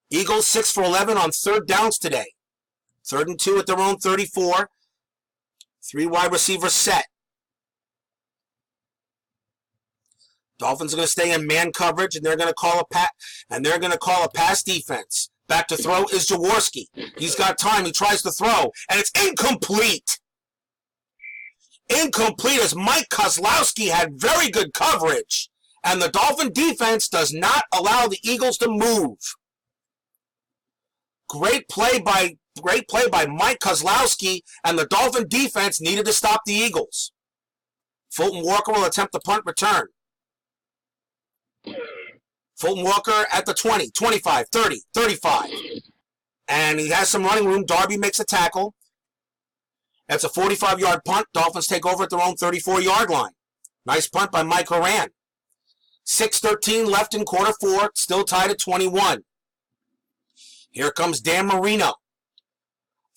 Eagles 6 for 11 on third downs today. 3rd and 2 at their own 34. 3 wide receivers set. Dolphins are going to stay in man coverage, and they're going to call a pass defense. Back to throw is Jaworski. He's got time. He tries to throw, and it's incomplete. Incomplete as Mike Kozlowski had very good coverage, and the Dolphin defense does not allow the Eagles to move. Great play by Mike Kozlowski, and the Dolphin defense needed to stop the Eagles. Fulton Walker will attempt the punt return. Fulton Walker at the 20, 25, 30, 35. And he has some running room. Darby makes a tackle. That's a 45-yard punt. Dolphins take over at their own 34-yard line. Nice punt by Mike Horan. 6:13 left in quarter 4. Still tied at 21. Here comes Dan Marino.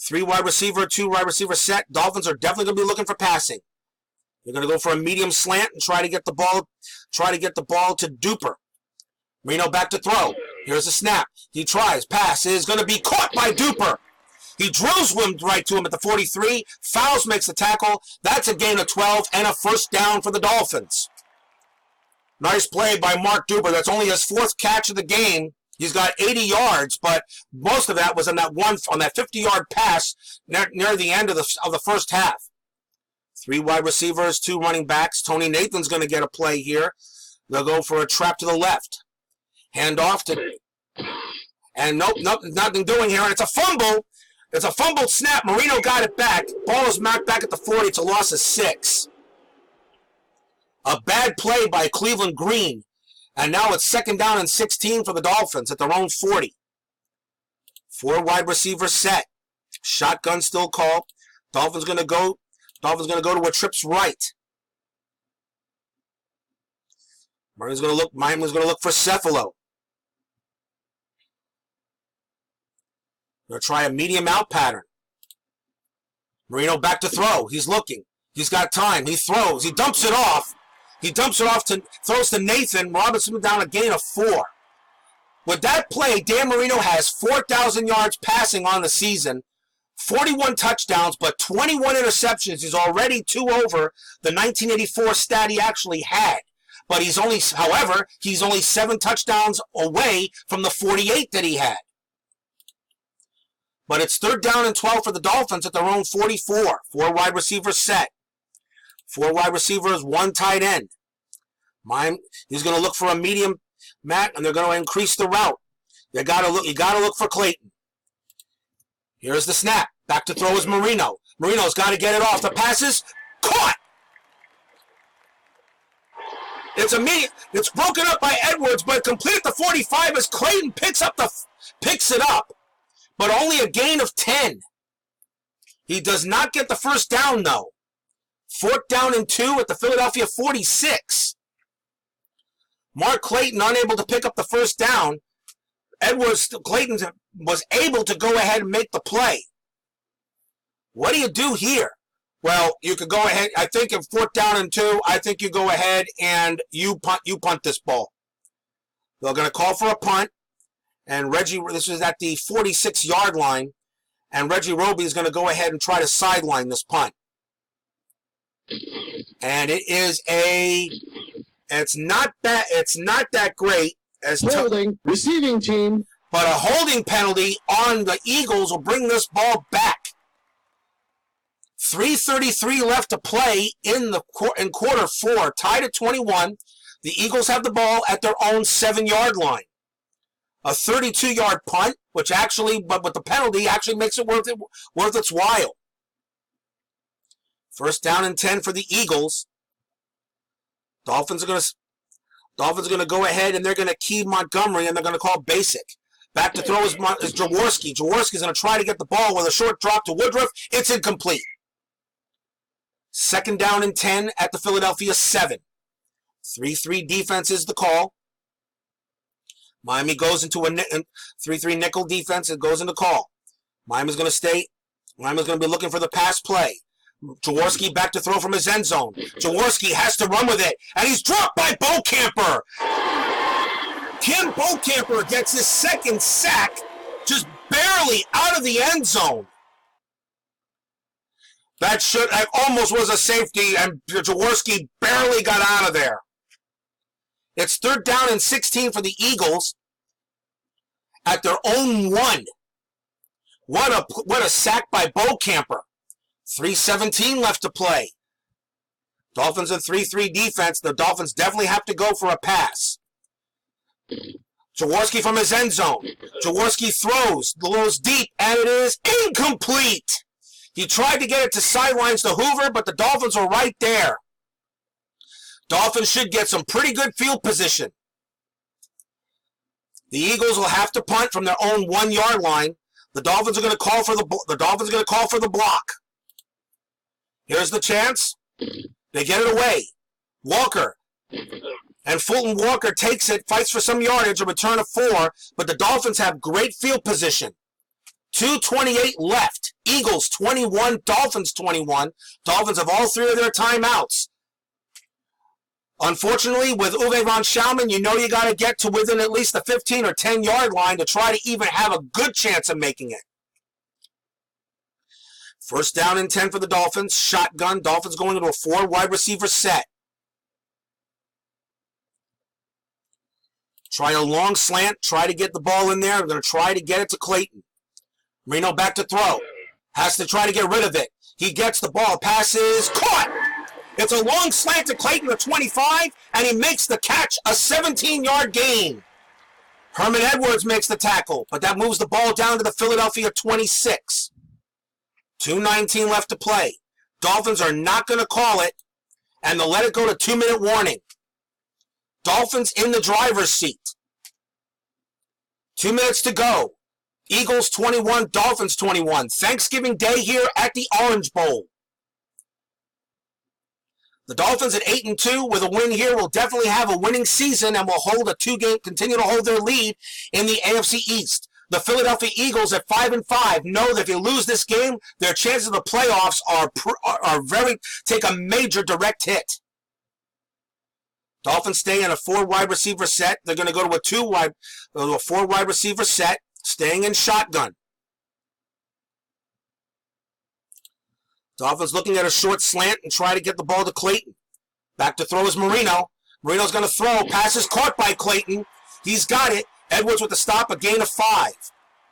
3 wide receiver, 2 wide receiver set. Dolphins are definitely going to be looking for passing. They're going to go for a medium slant and try to get the ball to Duper. Marino back to throw. Here's a snap. He tries. Pass is going to be caught by Duper. He drills one right to him at the 43. Fouls, makes the tackle. That's a gain of 12 and a first down for the Dolphins. Nice play by Mark Duper. That's only his 4th catch of the game. He's got 80 yards, but most of that was on that 50-yard pass near the end of the first half. 3 wide receivers, 2 running backs. Tony Nathan's going to get a play here. They'll go for a trap to the left. Hand off to... And nope, nothing doing here. And it's a fumble. It's a fumbled snap. Marino got it back. Ball is marked back at the 40. It's a loss of 6. A bad play by Cleveland Green. And now it's 2nd down and 16 for the Dolphins at their own 40. 4 wide receivers set. Shotgun still called. Dolphins going to go to a trips right. Miami's going to look for Cephalo. Going to try a medium out pattern. Marino back to throw. He's looking. He's got time. He throws. He dumps it off. Throws to Nathan. Robinson down a gain of 4. With that play, Dan Marino has 4,000 yards passing on the season, 41 touchdowns, but 21 interceptions. He's already 2 over the 1984 stat he actually had. But he's only 7 touchdowns away from the 48 that he had. But it's 3rd down and 12 for the Dolphins at their own 44. 4 wide receivers set. 4 wide receivers, 1 tight end. He's going to look for a medium mat, and they're going to increase the route. You got to look for Clayton. Here's the snap. Back to throw is Marino. Marino's got to get it off. The passes caught. It's broken up by Edwards, but complete at the 45 as Clayton picks it up. But only a gain of 10. He does not get the first down, though. 4th down and 2 at the Philadelphia 46. Mark Clayton unable to pick up the first down. Clayton was able to go ahead and make the play. What do you do here? Well, you could go ahead. I think in 4th down and 2, I think you go ahead and you punt this ball. They're going to call for a punt. And this is at the 46-yard line, and Reggie Roby is going to go ahead and try to sideline this punt. And it's not that great as holding, receiving team. But a holding penalty on the Eagles will bring this ball back. 3:33 left to play in quarter 4, tied at 21. The Eagles have the ball at their own 7-yard line. A 32-yard punt, which actually, but with the penalty, actually makes it worth its while. 1st down and 10 for the Eagles. Dolphins are going to go ahead and they're going to key Montgomery and they're going to call basic. Back to throw is Jaworski. Jaworski's going to try to get the ball with a short drop to Woodruff. It's incomplete. 2nd down and 10 at the Philadelphia 7. 3-3 defense is the call. Miami goes into a 3-3 nickel defense. It goes into call. Miami's going to be looking for the pass play. Jaworski back to throw from his end zone. Jaworski has to run with it, and he's dropped by Bo Camper. Kim Bokamper gets his second sack, just barely out of the end zone. That almost was a safety, and Jaworski barely got out of there. It's 3rd down and 16 for the Eagles at their own 1. What a sack by Bokamper. 3:17 left to play. Dolphins in 3-3 defense. The Dolphins definitely have to go for a pass. Jaworski from his end zone. Jaworski throws deep, and it is incomplete. He tried to get it to sidelines to Hoover, but the Dolphins were right there. Dolphins should get some pretty good field position. The Eagles will have to punt from their own 1-yard line. The Dolphins are going to call for the block. Here's the chance. They get it away. Walker. And Fulton Walker takes it, fights for some yardage, a return of 4, but the Dolphins have great field position. 2:28 left. Eagles 21, Dolphins 21. Dolphins have all 3 of their timeouts. Unfortunately, with Uwe von Schaumann, you know you got to get to within at least the 15 or 10-yard line to try to even have a good chance of making it. 1st down and 10 for the Dolphins. Shotgun. Dolphins going into a 4-wide receiver set. Try a long slant. Try to get the ball in there. I'm going to try to get it to Clayton. Marino back to throw. Has to try to get rid of it. He gets the ball. Passes. Caught! It's a long slant to Clayton at 25, and he makes the catch, a 17-yard gain. Herman Edwards makes the tackle, but that moves the ball down to the Philadelphia 26. 2:19 left to play. Dolphins are not going to call it, and they'll let it go to 2-minute warning. Dolphins in the driver's seat. 2 minutes to go. Eagles 21, Dolphins 21. Thanksgiving Day here at the Orange Bowl. The Dolphins at 8-2 with a win here will definitely have a winning season and will continue to hold their lead in the AFC East. The Philadelphia Eagles at 5-5 know that if you lose this game, their chances of the playoffs take a major direct hit. Dolphins stay in a 4-wide receiver set. They're going to go to a 4-wide receiver set, staying in shotgun. Dolphins looking at a short slant and try to get the ball to Clayton. Back to throw is Marino. Marino's going to throw. Pass is caught by Clayton. He's got it. Edwards with the stop, a gain of 5.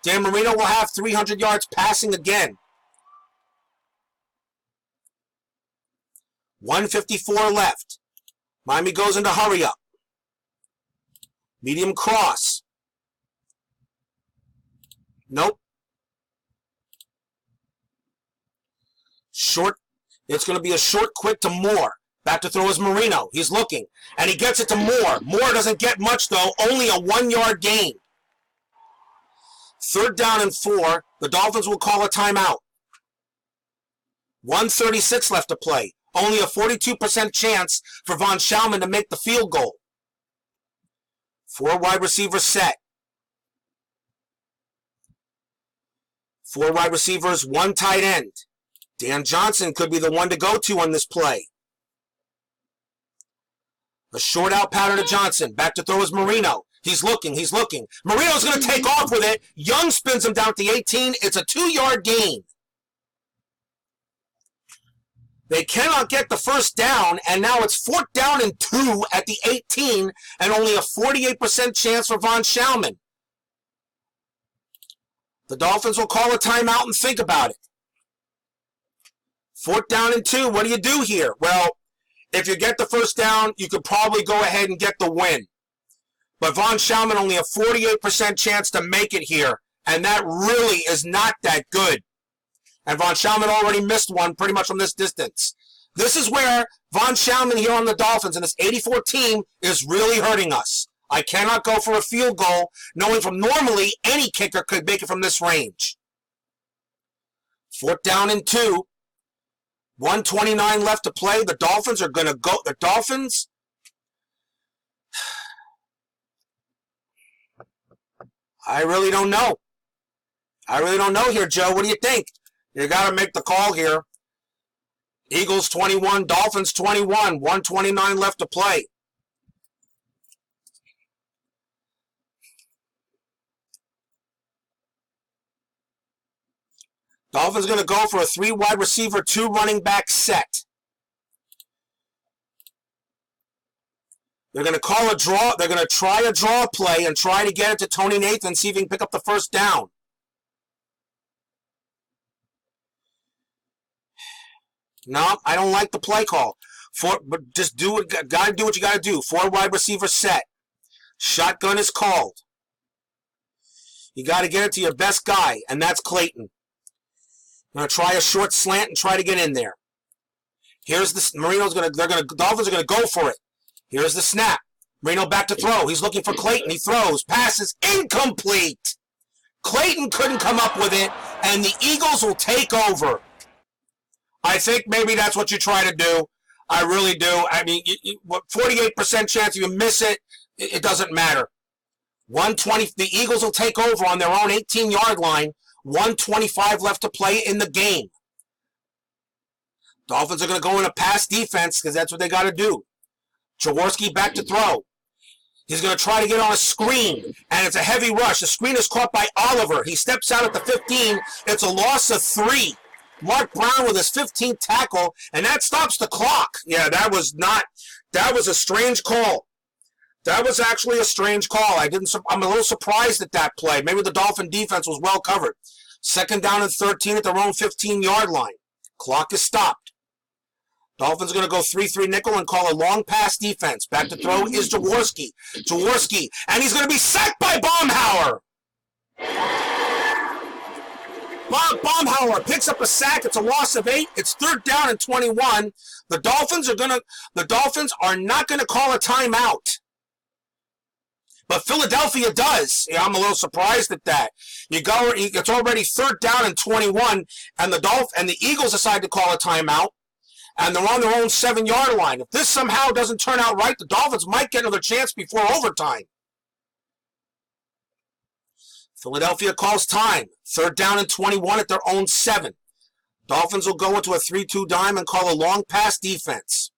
Dan Marino will have 300 yards passing again. 1:54 left. Miami goes into hurry up. Medium cross. Nope. Short. It's going to be a short quick to Moore. Back to throw is Marino. He's looking. And he gets it to Moore. Moore doesn't get much, though. Only a 1-yard gain. 3rd down and 4. The Dolphins will call a timeout. 1:36 left to play. Only a 42% chance for von Schaumann to make the field goal. 4 wide receiver set. 4 wide receivers, 1 tight end. Dan Johnson could be the one to go to on this play. A short out pattern to Johnson. Back to throw is Marino. He's looking. Marino's going to take off with it. Young spins him down at the 18. It's a 2-yard gain. They cannot get the 1st down, and now it's 4th down and 2 at the 18, and only a 48% chance for von Schaumann. The Dolphins will call a timeout and think about it. 4th down and 2, what do you do here? Well, if you get the 1st down, you could probably go ahead and get the win. But von Schaumann only a 48% chance to make it here, and that really is not that good. And von Schaumann already missed one pretty much from this distance. This is where von Schaumann here on the Dolphins and this 84 team is really hurting us. I cannot go for a field goal, knowing from normally any kicker could make it from this range. 4th down and 2. 1:29 left to play. The Dolphins are going to go. The Dolphins. I really don't know. Here, Joe. What do you think? You got to make the call here. Eagles 21, Dolphins 21. 1:29 left to play. Dolphins are going to go for a 3 wide receiver, 2 running back set. They're going to call a draw. They're going to try a draw play and try to get it to Tony Nathan, see if he can pick up the first down. No, I don't like the play call. But just do what you got to do. 4 wide receiver set. Shotgun is called. You got to get it to your best guy, and that's Clayton. I'm going to try a short slant and try to get in there. Here's the Dolphins are going to go for it. Here's the snap. Marino back to throw. He's looking for Clayton. He throws. Passes incomplete. Clayton couldn't come up with it, and the Eagles will take over. I think maybe that's what you try to do. I really do. I mean, 48% chance you miss it, it doesn't matter. 120. The Eagles will take over on their own 18-yard line. 125 left to play in the game. Dolphins are going to go in a pass defense because that's what they got to do. Jaworski back to throw. He's going to try to get on a screen, and it's a heavy rush. The screen is caught by Oliver. He steps out at the 15. It's a loss of 3. Mark Brown with his 15th tackle, and that stops the clock. Yeah, that was a strange call. That was actually a strange call. I'm a little surprised at that play. Maybe the Dolphin defense was well covered. 2nd down and 13 at their own 15-yard line. Clock is stopped. Dolphins are going to go 3-3 nickel and call a long pass defense. Back to throw is Jaworski. Jaworski, and he's going to be sacked by Baumhauer. Baumhauer picks up a sack. It's a loss of 8. It's 3rd down and 21. The Dolphins are not going to call a timeout. But Philadelphia does. Yeah, I'm a little surprised at that. It's already 3rd down and 21, and the Eagles decide to call a timeout, and they're on their own 7-yard line. If this somehow doesn't turn out right, the Dolphins might get another chance before overtime. Philadelphia calls time. 3rd down and 21 at their own 7. Dolphins will go into a 3-2 dime and call a long pass defense.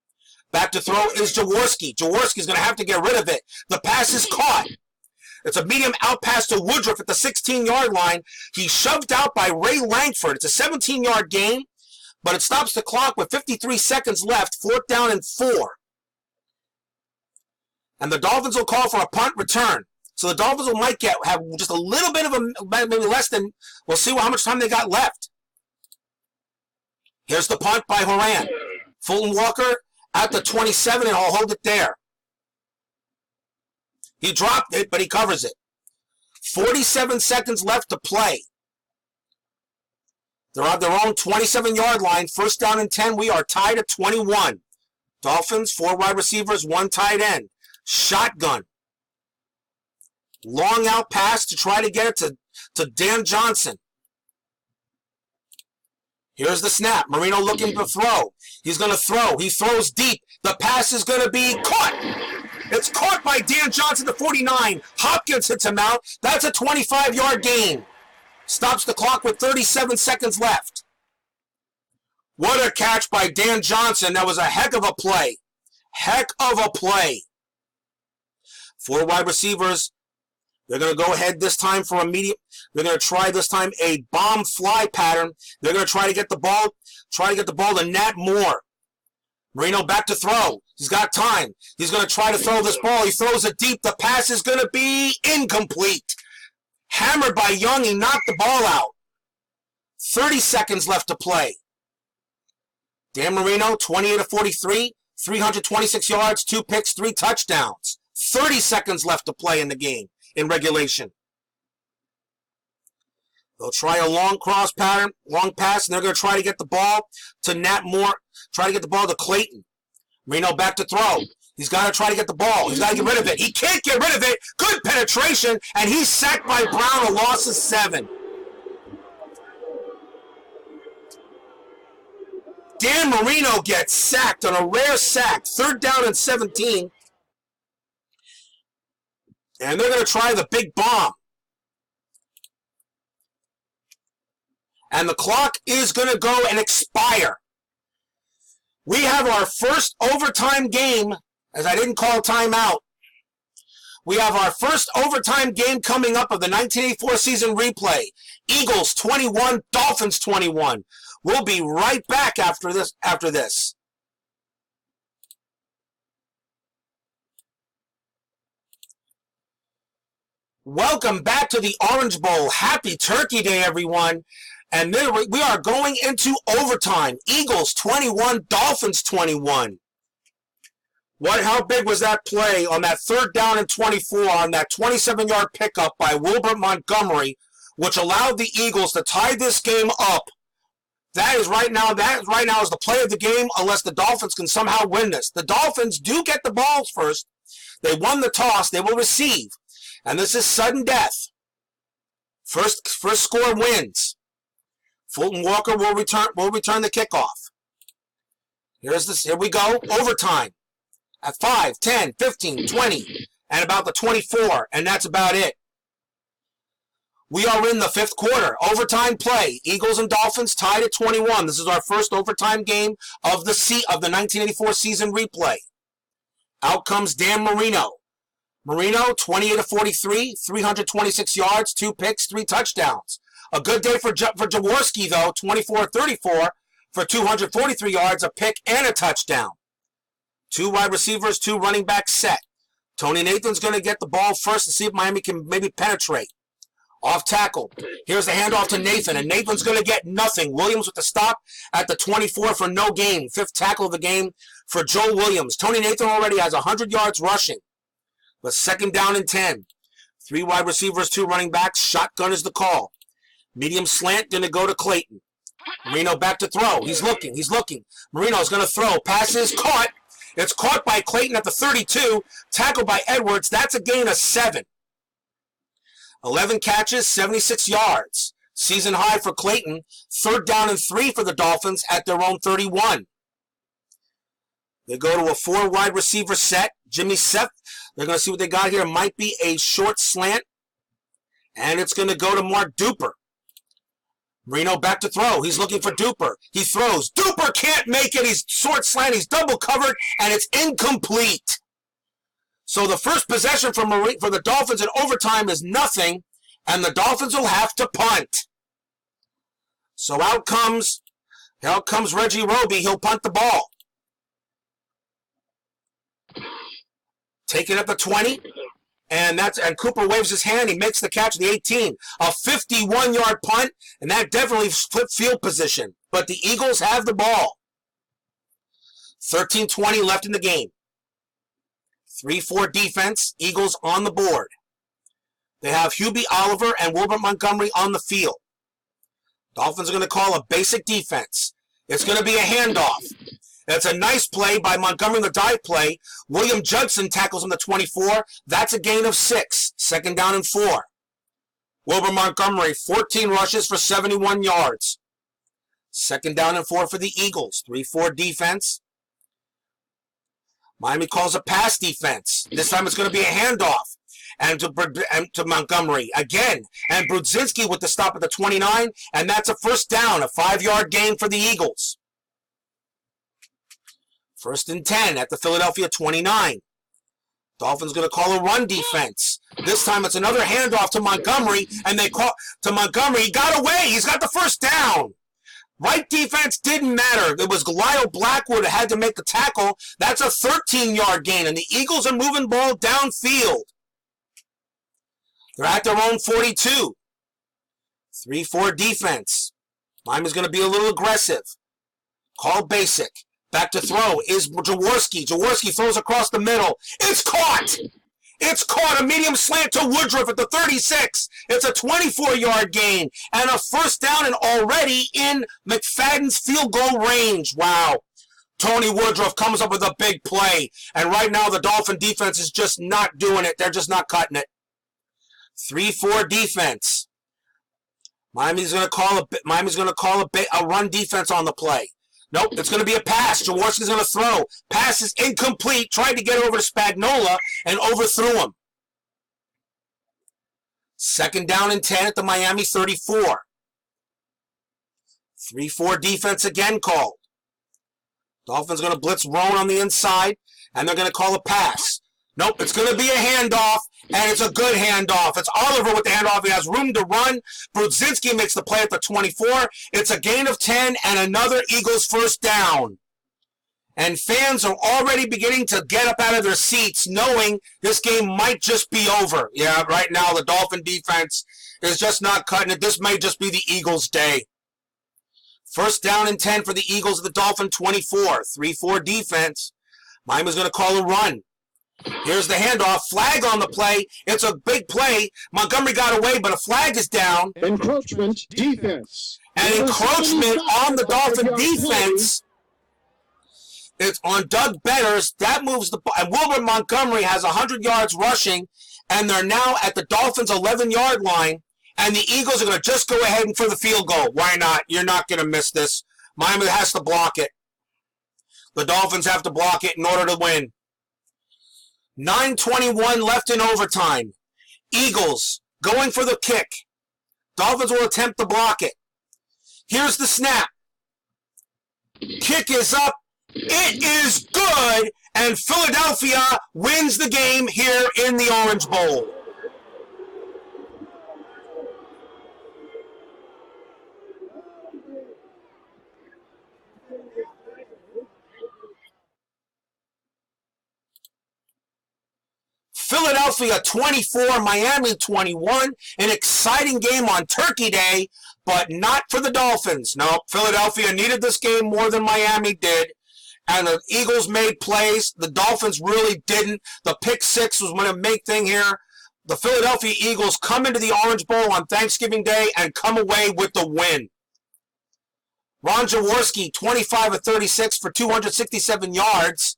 Back to throw is Jaworski. Jaworski's going to have to get rid of it. The pass is caught. It's a medium out pass to Woodruff at the 16-yard line. He's shoved out by Ray Langford. It's a 17-yard gain, but it stops the clock with 53 seconds left. 4th down and 4. And the Dolphins will call for a punt return. So the Dolphins might have just a little bit of maybe less than, we'll see how much time they got left. Here's the punt by Horan. Fulton Walker at the 27, and he'll hold it there. He dropped it, but he covers it. 47 seconds left to play. They're on their own 27-yard line. 1st down and 10. We are tied at 21. Dolphins, 4 wide receivers, 1 tight end. Shotgun. Long out pass to try to get it to Dan Johnson. Here's the snap. Marino looking to throw. He's going to throw. He throws deep. The pass is going to be caught. It's caught by Dan Johnson, the 49. Hopkins hits him out. That's a 25-yard gain. Stops the clock with 37 seconds left. What a catch by Dan Johnson. That was a heck of a play. Heck of a play. 4 wide receivers. They're going to go ahead this time for a medium. They're going to try this time a bomb fly pattern. They're going to try to get the ball to Nat Moore. Marino back to throw. He's got time. He's going to try to throw this ball. He throws it deep. The pass is going to be incomplete. Hammered by Young. He knocked the ball out. 30 seconds left to play. Dan Marino, 28 of 43, 326 yards, 2 picks, 3 touchdowns. 30 seconds left to play in the game. In regulation. They'll try a long cross pattern, long pass, and they're going to try to get the ball to Nat Moore, try to get the ball to Clayton. Marino back to throw. He's got to try to get the ball. He's got to get rid of it. He can't get rid of it. Good penetration, and he's sacked by Brown, a loss of 7. Dan Marino gets sacked on a rare sack. 3rd down and 17. And they're going to try the big bomb. And the clock is going to go and expire. We have our first overtime game, as I didn't call timeout. We have our first overtime game coming up of the 1984 season replay. Eagles 21, Dolphins 21. We'll be right back after this. Welcome back to the Orange Bowl. Happy Turkey Day, everyone. And then we are going into overtime. Eagles 21, Dolphins 21. How big was that play on that 3rd down and 24 on that 27-yard pickup by Wilbert Montgomery, which allowed the Eagles to tie this game up? That right now is the play of the game, unless the Dolphins can somehow win this. The Dolphins do get the balls first. They won the toss. They will receive. And this is sudden death. First score wins. Fulton Walker will return the kickoff. Here we go. Overtime. At 5, 10, 15, 20, and about the 24, and that's about it. We are in the 5th quarter. Overtime play. Eagles and Dolphins tied at 21. This is our first overtime game of the 1984 season replay. Out comes Dan Marino. Marino, 28 of 43, 326 yards, 2 picks, 3 touchdowns. A good day for Jaworski, though, 24 of 34 for 243 yards, a pick, and a touchdown. 2 wide receivers, 2 running backs set. Tony Nathan's going to get the ball first to see if Miami can maybe penetrate. Off tackle. Here's the handoff to Nathan, and Nathan's going to get nothing. Williams with the stop at the 24 for no gain. 5th tackle of the game for Joe Williams. Tony Nathan already has 100 yards rushing. But 2nd down and 10. 3 wide receivers, 2 running backs. Shotgun is the call. Medium slant going to go to Clayton. Marino back to throw. He's looking. Marino's going to throw. Pass is caught. It's caught by Clayton at the 32. Tackled by Edwards. That's a gain of 7. 11 catches, 76 yards. Season high for Clayton. 3rd down and 3 for the Dolphins at their own 31. They go to a 4 wide receiver set. Jimmy Seth. They're going to see what they got here. Might be a short slant. And it's going to go to Mark Duper. Marino back to throw. He's looking for Duper. He throws. Duper can't make it. He's short slant. He's double covered, and it's incomplete. So the first possession for the Dolphins in overtime is nothing, and the Dolphins will have to punt. So out comes Reggie Roby. He'll punt the ball. Take it at the 20. And Cooper waves his hand. He makes the catch at the 18. A 51-yard punt, and that definitely flipped field position. But the Eagles have the ball. 13:20 left in the game. 3-4 defense. Eagles on the board. They have Hubie Oliver and Wilbert Montgomery on the field. Dolphins are going to call a basic defense. It's going to be a handoff. That's a nice play by Montgomery, the dive play. William Judson tackles him to 24. That's a gain of 6. 2nd down and 4. Wilbur Montgomery, 14 rushes for 71 yards. 2nd down and 4 for the Eagles. 3-4 defense. Miami calls a pass defense. This time it's going to be a handoff. And to Montgomery again. And Brudzinski with the stop at the 29. And that's a 1st down, a 5-yard gain for the Eagles. 1st and 10 at the Philadelphia 29. Dolphins going to call a run defense. This time it's another handoff to Montgomery, and they call to Montgomery. He got away. He's got the 1st down. Right defense didn't matter. It was Lyle Blackwood who had to make the tackle. That's a 13-yard gain, and the Eagles are moving ball downfield. They're at their own 42. 3-4 defense. Miami's going to be a little aggressive. Call basic. Back to throw is Jaworski. Jaworski throws across the middle. It's caught! It's caught. A medium slant to Woodruff at the 36. It's a 24-yard gain. And a 1st down and already in McFadden's field goal range. Wow. Tony Woodruff comes up with a big play. And right now the Dolphin defense is just not doing it. They're just not cutting it. 3-4 defense. Miami's going to call a run defense on the play. Nope, it's going to be a pass. Jaworski's going to throw. Pass is incomplete. Tried to get over to Spagnola and overthrew him. 2nd down and 10 at the Miami 34. 3-4 defense again called. Dolphins going to blitz Roan on the inside, and they're going to call a pass. Nope, it's going to be a handoff, And it's a good handoff. It's Oliver with the handoff. He has room to run. Brudzinski makes the play at the 24. It's a gain of 10 and another Eagles first down. And fans are already beginning to get up out of their seats knowing this game might just be over. Yeah, right now the Dolphin defense is just not cutting it. This may just be the Eagles' day. First down and 10 for the Eagles of the Dolphin 24. 3-4 defense. Miami's going to call a run. Here's the handoff. Flag on the play. It's a big play. Montgomery got away, but a flag is down. Encroachment defense. And encroachment on the Dolphin defense. It's on Doug Betters. That moves the ball. And Wilbert Montgomery has 100 yards rushing, and they're now at the Dolphins' 11-yard line, and the Eagles are going to just go ahead and for the field goal. Why not? You're not going to miss this. Miami has to block it. The Dolphins have to block it in order to win. 9:21 left in overtime. Eagles going for the kick. Dolphins will attempt to block it. Here's the snap. Kick is up. It is good, and Philadelphia wins the game here in the Orange Bowl. Philadelphia 24, Miami 21. An exciting game on Turkey Day, but not for the Dolphins. No, Philadelphia needed this game more than Miami did. And the Eagles made plays. The Dolphins really didn't. The pick six was one of the big thing here. The Philadelphia Eagles come into the Orange Bowl on Thanksgiving Day and come away with the win. Ron Jaworski, 25 of 36 for 267 yards.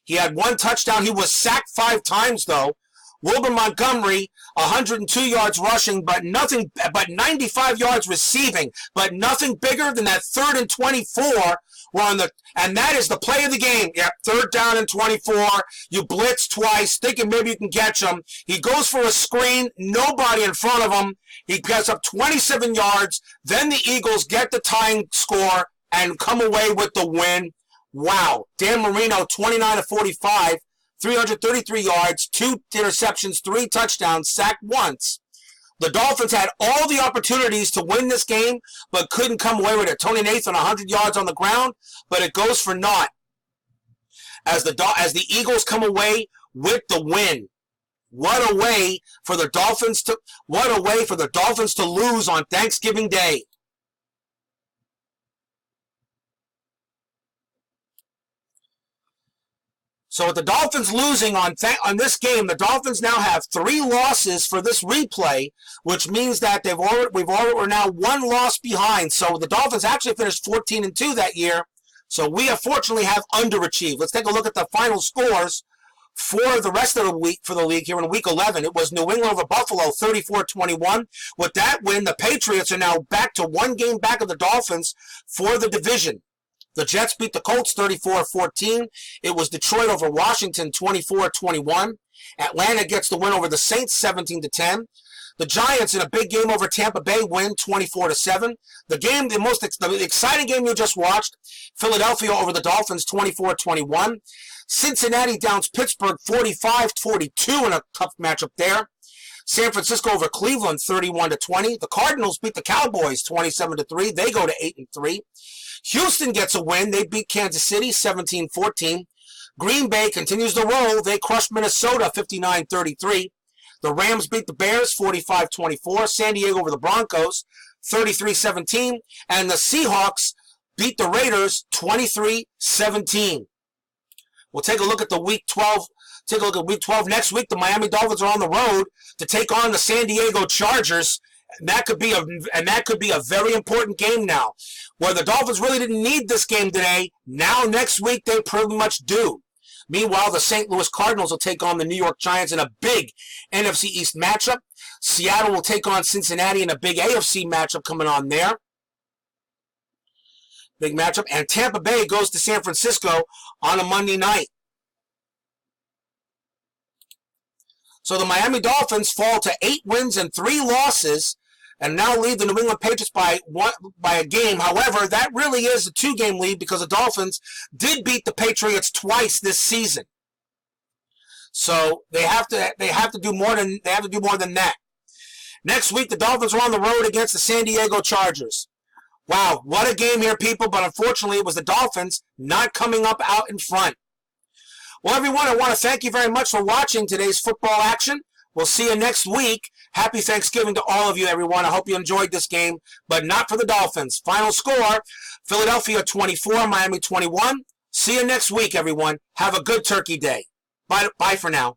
He had one touchdown. He was sacked 5 times, though. Wilbur Montgomery, 102 yards rushing, but 95 yards receiving, but nothing bigger than that 3rd and 24. And that is the play of the game. Yep, 3rd down and 24. You blitz twice, thinking maybe you can catch him. He goes for a screen, nobody in front of him. He gets up 27 yards. Then the Eagles get the tying score and come away with the win. Wow. Dan Marino, 29 of 45, 333 yards, 2 interceptions, 3 touchdowns, sacked once. The Dolphins had all the opportunities to win this game, but couldn't come away with it. Tony Nathan, 100 yards on the ground, but it goes for naught. As the Eagles come away with the win. What a way for the Dolphins to lose on Thanksgiving Day. So with the Dolphins losing on this game, the Dolphins now have 3 losses for this replay, which means that we're now 1 loss behind. So the Dolphins actually finished 14-2 that year. So we unfortunately have underachieved. Let's take a look at the final scores for the rest of the week for the league here in week 11. It was New England over Buffalo, 34-21. With that win, the Patriots are now back to 1 game back of the Dolphins for the division. The Jets beat the Colts 34-14. It was Detroit over Washington 24-21. Atlanta gets the win over the Saints 17-10. The Giants in a big game over Tampa Bay win 24-7. The exciting game you just watched, Philadelphia over the Dolphins 24-21. Cincinnati downs Pittsburgh 45-42 in a tough matchup there. San Francisco over Cleveland 31-20. The Cardinals beat the Cowboys 27-3. They go to 8-3. Houston gets a win. They beat Kansas City 17-14. Green Bay continues to roll. They crushed Minnesota 59-33. The Rams beat the Bears 45-24. San Diego over the Broncos 33-17. And the Seahawks beat the Raiders 23-17. We'll take a look at the Week 12. Take a look at Week 12. Next week, the Miami Dolphins are on the road to take on the San Diego Chargers. And that could be a very important game now. Where the Dolphins really didn't need this game today, now next week they pretty much do. Meanwhile, the St. Louis Cardinals will take on the New York Giants in a big NFC East matchup. Seattle will take on Cincinnati in a big AFC matchup coming on there. Big matchup. And Tampa Bay goes to San Francisco on a Monday night. So the Miami Dolphins fall to 8 wins and 3 losses and now lead the New England Patriots by a game. However, that really is a 2-game lead because the Dolphins did beat the Patriots twice this season. So they have to do more than that. Next week, the Dolphins are on the road against the San Diego Chargers. Wow, what a game here, people, but unfortunately it was the Dolphins not coming up out in front. Well, everyone, I want to thank you very much for watching today's football action. We'll see you next week. Happy Thanksgiving to all of you, everyone. I hope you enjoyed this game, but not for the Dolphins. Final score, Philadelphia 24, Miami 21. See you next week, everyone. Have a good Turkey Day. Bye for now.